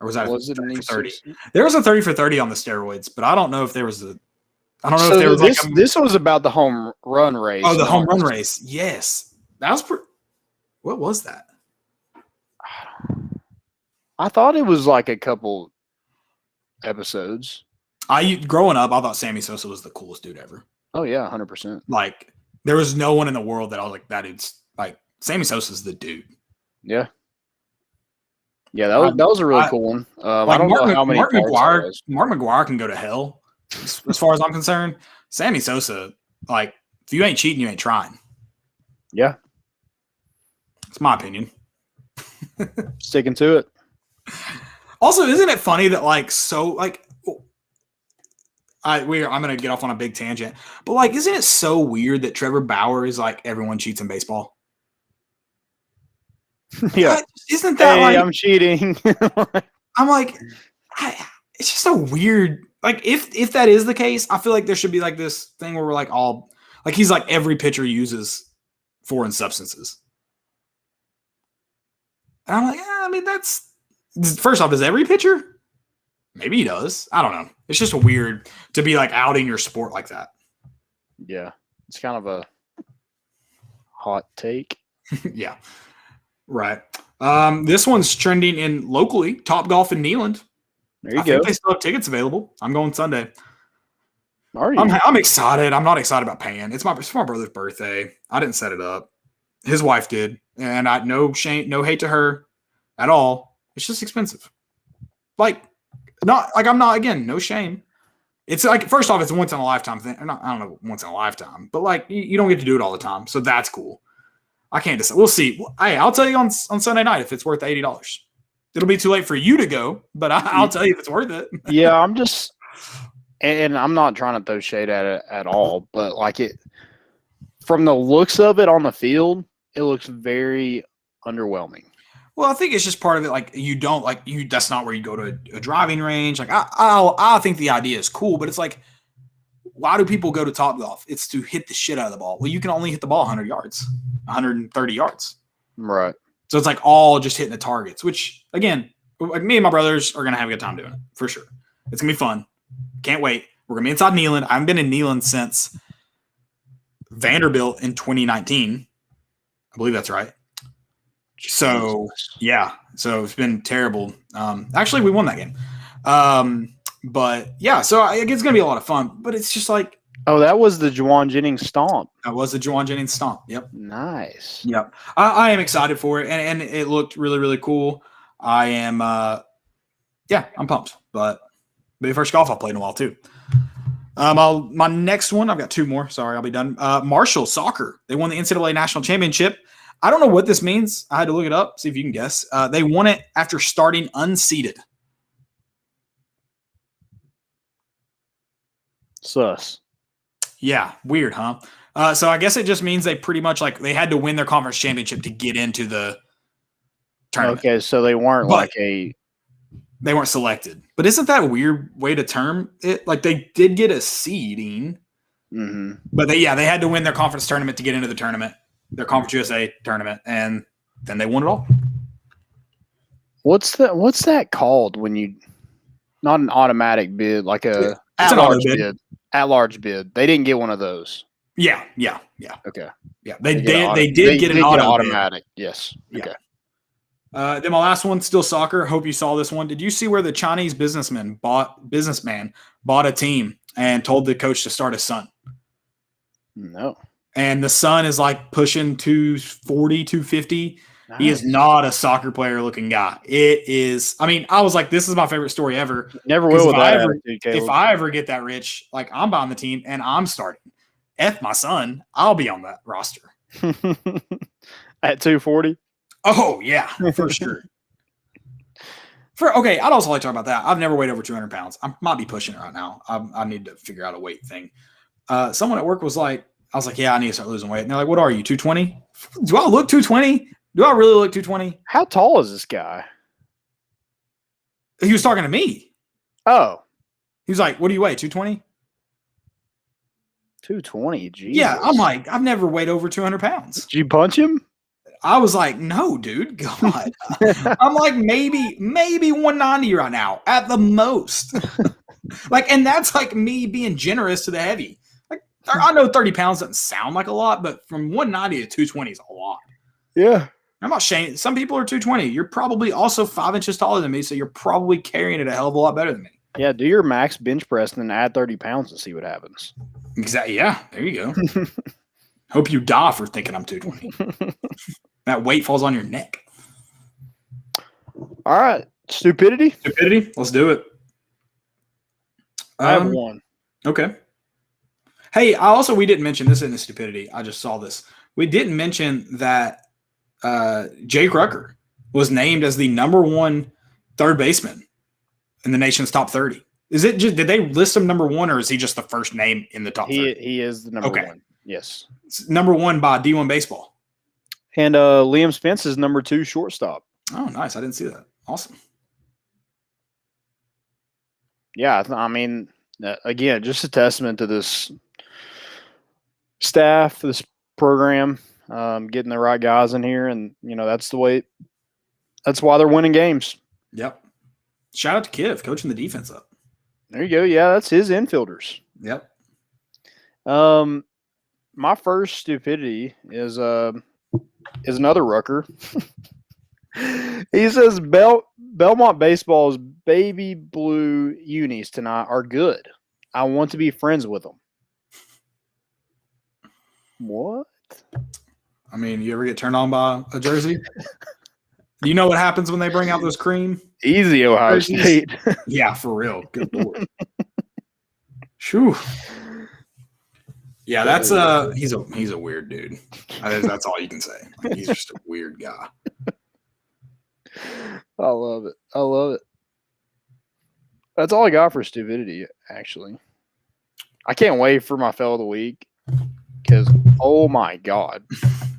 or was that an E30? There was a 30 for 30 on the steroids, but I don't know if there was this was about the home run race. Oh, the home run race. Yes, that was. What was that? I thought it was like a couple episodes. Growing up, I thought Sammy Sosa was the coolest dude ever. Oh yeah, 100%. Like there was no one in the world that I was like, that dude's like Sammy Sosa's the dude. Yeah. Yeah, that was a really cool one. I don't know how many Mark McGwire can go to hell as far as I'm concerned. Sammy Sosa, like if you ain't cheating, you ain't trying. Yeah. It's my opinion. Sticking to it. Also, isn't it funny that like I'm gonna get off on a big tangent, but like, isn't it so weird that Trevor Bauer is like everyone cheats in baseball? Yeah, isn't that hey, like I'm cheating? I'm like, it's just so weird. Like, if that is the case, I feel like there should be like this thing where we're like all like he's like every pitcher uses foreign substances, and I'm like, I mean that's. First off, is every pitcher? Maybe he does. I don't know. It's just weird to be like outing your sport like that. Yeah. It's kind of a hot take. Yeah. Right. This one's trending in locally, Top Golf in Neyland. There you I go. think they still have tickets available. I'm going Sunday. Are you? I'm excited. I'm not excited about paying. It's my brother's birthday. I didn't set it up. His wife did. And no shame, no hate to her at all. It's just expensive. Like, not like I'm not, again, no shame. It's like, first off, it's a once in a lifetime thing. I don't know, once in a lifetime, but like you don't get to do it all the time. So that's cool. I can't decide. We'll see. Hey, I'll tell you on Sunday night if it's worth $80. It'll be too late for you to go, but I'll tell you if it's worth it. Yeah, I'm just and I'm not trying to throw shade at it at all, but like it, from the looks of it on the field, it looks very underwhelming. Well, I think it's just part of it. Like you don't like you. That's not where you go to a driving range. Like I think the idea is cool, but it's like, why do people go to Topgolf? It's to hit the shit out of the ball. Well, you can only hit the ball 100 yards, 130 yards. Right. So it's like all just hitting the targets. Which again, like me and my brothers are gonna have a good time doing it for sure. It's gonna be fun. Can't wait. We're gonna be inside Neyland. I haven't been in Neyland since Vanderbilt in 2019. I believe that's right. So yeah, so it's been terrible. Actually, we won that game. But yeah, so it's gonna be a lot of fun. But it's just like, oh, that was the Juwan Jennings stomp. that was the Juwan Jennings stomp. Yep. Nice. Yep. I am excited for it, and it looked really really cool. I am. Yeah, I'm pumped. But the first golf I played in a while too. My next one, I've got two more. Sorry, I'll be done. Marshall soccer. They won the NCAA national championship. I don't know what this means. I had to look it up, see if you can guess. They won it after starting unseeded. Sus. Yeah, weird, huh? So I guess it just means they pretty much like they had to win their conference championship to get into the tournament. Okay, so they weren't They weren't selected. But isn't that a weird way to term it? Like they did get a seeding, but they had to win their conference tournament to get into the tournament, their Conference USA tournament, and then they won it all. What's that called when you not an automatic bid, like a at-large bid? At-large bid. They didn't get one of those. Yeah. Okay. Yeah, they did get an automatic. Yes. Yeah. Okay. Then my last one, still soccer. Hope you saw this one. Did you see where the Chinese businessman bought a team and told the coach to start his son? No. And the son is like pushing 240, 250. Nice. He is not a soccer player looking guy. It is. I mean, I was like, this is my favorite story ever. Never will with that attitude, Caleb. If I ever get that rich, like I'm buying the team and I'm starting. F my son, I'll be on that roster. At 240? Oh, yeah, for sure. Okay, I'd also like to talk about that. I've never weighed over 200 pounds. I might be pushing it right now. I need to figure out a weight thing. Someone at work was like, I was like, yeah, I need to start losing weight. And they're like, what are you, 220? Do I look 220? Do I really look 220? How tall is this guy? He was talking to me. Oh. He was like, what do you weigh, 220? 220, Jesus. Yeah, I'm like, I've never weighed over 200 pounds. Did you punch him? I was like, no, dude, God. I'm like, maybe 190 right now at the most. Like, and that's like me being generous to the heavy. Like, I know 30 pounds doesn't sound like a lot, but from 190 to 220 is a lot. Yeah. I'm not saying some people are 220. You're probably also 5 inches taller than me, so you're probably carrying it a hell of a lot better than me. Yeah, do your max bench press and then add 30 pounds and see what happens. Exactly. Yeah, there you go. Hope you die for thinking I'm 220. That weight falls on your neck. All right. Stupidity? Let's do it. I have one. Okay. Hey, we didn't mention this in the stupidity. I just saw this. We didn't mention that Jake Rucker was named as the number 1 third baseman in the nation's top 30. Is it just, did they list him number 1 or is he just the first name in the top 30? He is the number 1. Yes. It's number 1 by D1 Baseball. And Liam Spence is number 2 shortstop. Oh, nice. I didn't see that. Awesome. Yeah, I mean, again, just a testament to this staff, this program, getting the right guys in here. And, that's why they're winning games. Yep. Shout out to Kiv, coaching the defense up. There you go. Yeah, that's his infielders. Yep. My first stupidity is another Rucker. He says Belmont Baseball's baby blue unis tonight are good. I want to be friends with them. What? I mean, you ever get turned on by a jersey? Do you know what happens when they bring out those cream? Easy, Ohio State. Yeah, for real. Good Lord. Shoo. Yeah, that's he's a weird dude. That's all you can say. Like, he's just a weird guy. I love it. That's all I got for stupidity, actually. I can't wait for my fail of the week because, oh my God.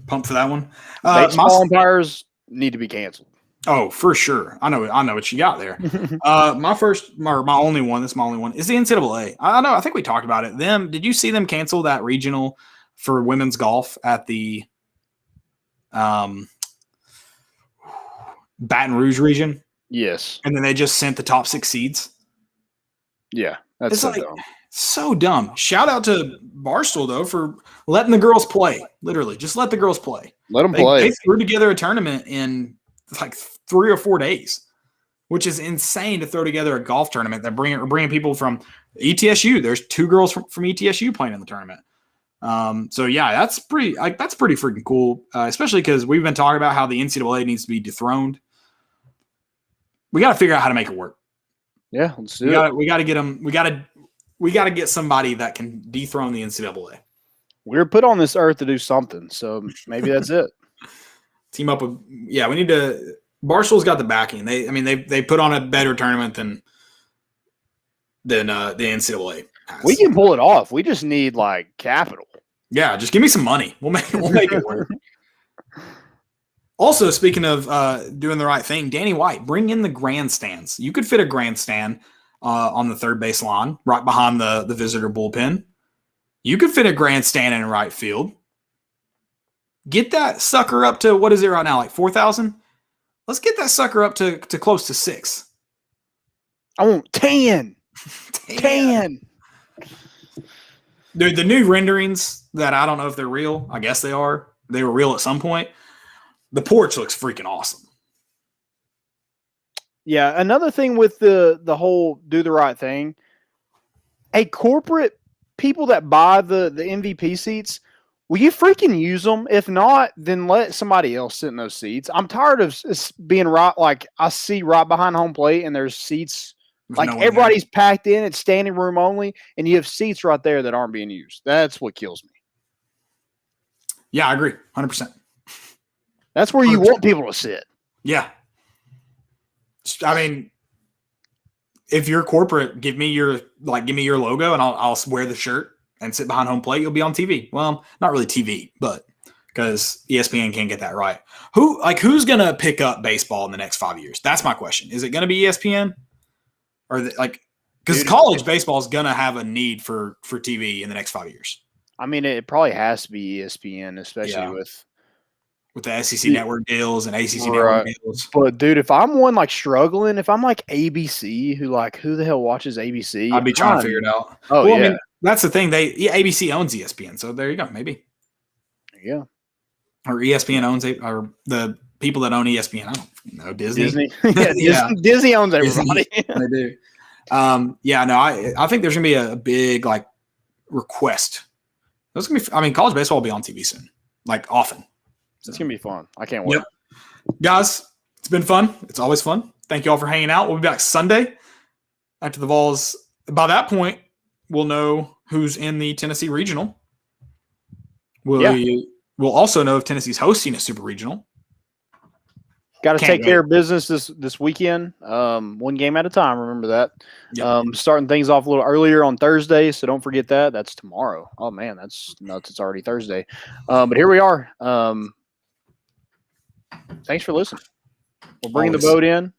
Pumped for that one. Baseball umpires need to be canceled. Oh, for sure. I know what you got there. My only one is the NCAA. I know. I think we talked about it. Did you see them cancel that regional for women's golf at the Baton Rouge region? Yes. And then they just sent the top 6 seeds. Yeah, that's so dumb. So dumb. Shout out to Barstool though for letting the girls play. Literally, just let the girls play. Let them play. They threw together a tournament in like 3 or 4 days, which is insane to throw together a golf tournament that bringing people from ETSU. There's 2 girls from ETSU playing in the tournament. So yeah, that's pretty freaking cool, especially because we've been talking about how the NCAA needs to be dethroned. We got to figure out how to make it work. Yeah, let's do it. We got to get them. We got to get somebody that can dethrone the NCAA. We're put on this earth to do something, so maybe that's it. Team up with we need to. Barstool's got the backing. They put on a better tournament than the NCAA has. We can pull it off. We just need like capital. Yeah, just give me some money. We'll make it work. Also, speaking of doing the right thing, Danny White, bring in the grandstands. You could fit a grandstand on the third base line, right behind the visitor bullpen. You could fit a grandstand in right field. Get that sucker up to, what is it right now, like 4,000? Let's get that sucker up to close to 6. I want 10. 10. Dude, the new renderings that I don't know if they're real. I guess they are. They were real at some point. The porch looks freaking awesome. Yeah, another thing with the whole do the right thing, corporate people that buy the MVP seats, will you freaking use them? If not, then let somebody else sit in those seats. I'm tired of being right. Like I see right behind home plate and there's seats. Like everybody's packed in. It's standing room only. And you have seats right there that aren't being used. That's what kills me. Yeah, I agree. 100%. That's where you 100%. Want people to sit. Yeah. I mean, if you're corporate, give me your logo and I'll wear the shirt and sit behind home plate. You'll be on TV. Well, not really TV, but because ESPN can't get that right. Who's going to pick up baseball in the next 5 years? That's my question. Is it going to be ESPN? Or because college baseball is going to have a need for TV in the next 5 years. I mean, it probably has to be ESPN, especially with the SEC network deals and ACC network deals. But dude, if I'm one like struggling, if I'm like ABC, who the hell watches ABC? I'd be trying to figure it out. Oh, well, yeah. I mean, that's the thing. ABC owns ESPN, so there you go. Maybe. Yeah. Or ESPN owns it, or the people that own ESPN. I don't know. Disney. Disney owns everybody. They do. I think there's gonna be a big request. There's gonna be. College baseball will be on TV soon, often. It's going to be fun. I can't wait. Yep. Guys, it's been fun. It's always fun. Thank you all for hanging out. We'll be back Sunday after the Vols. By that point, we'll know who's in the Tennessee Regional. We'll also know if Tennessee's hosting a Super Regional. Got to take care of business this weekend. One game at a time. Remember that. Yep. Starting things off a little earlier on Thursday, so don't forget that. That's tomorrow. Oh, man, that's nuts. It's already Thursday. But here we are. Thanks for listening. We're bringing the boat in.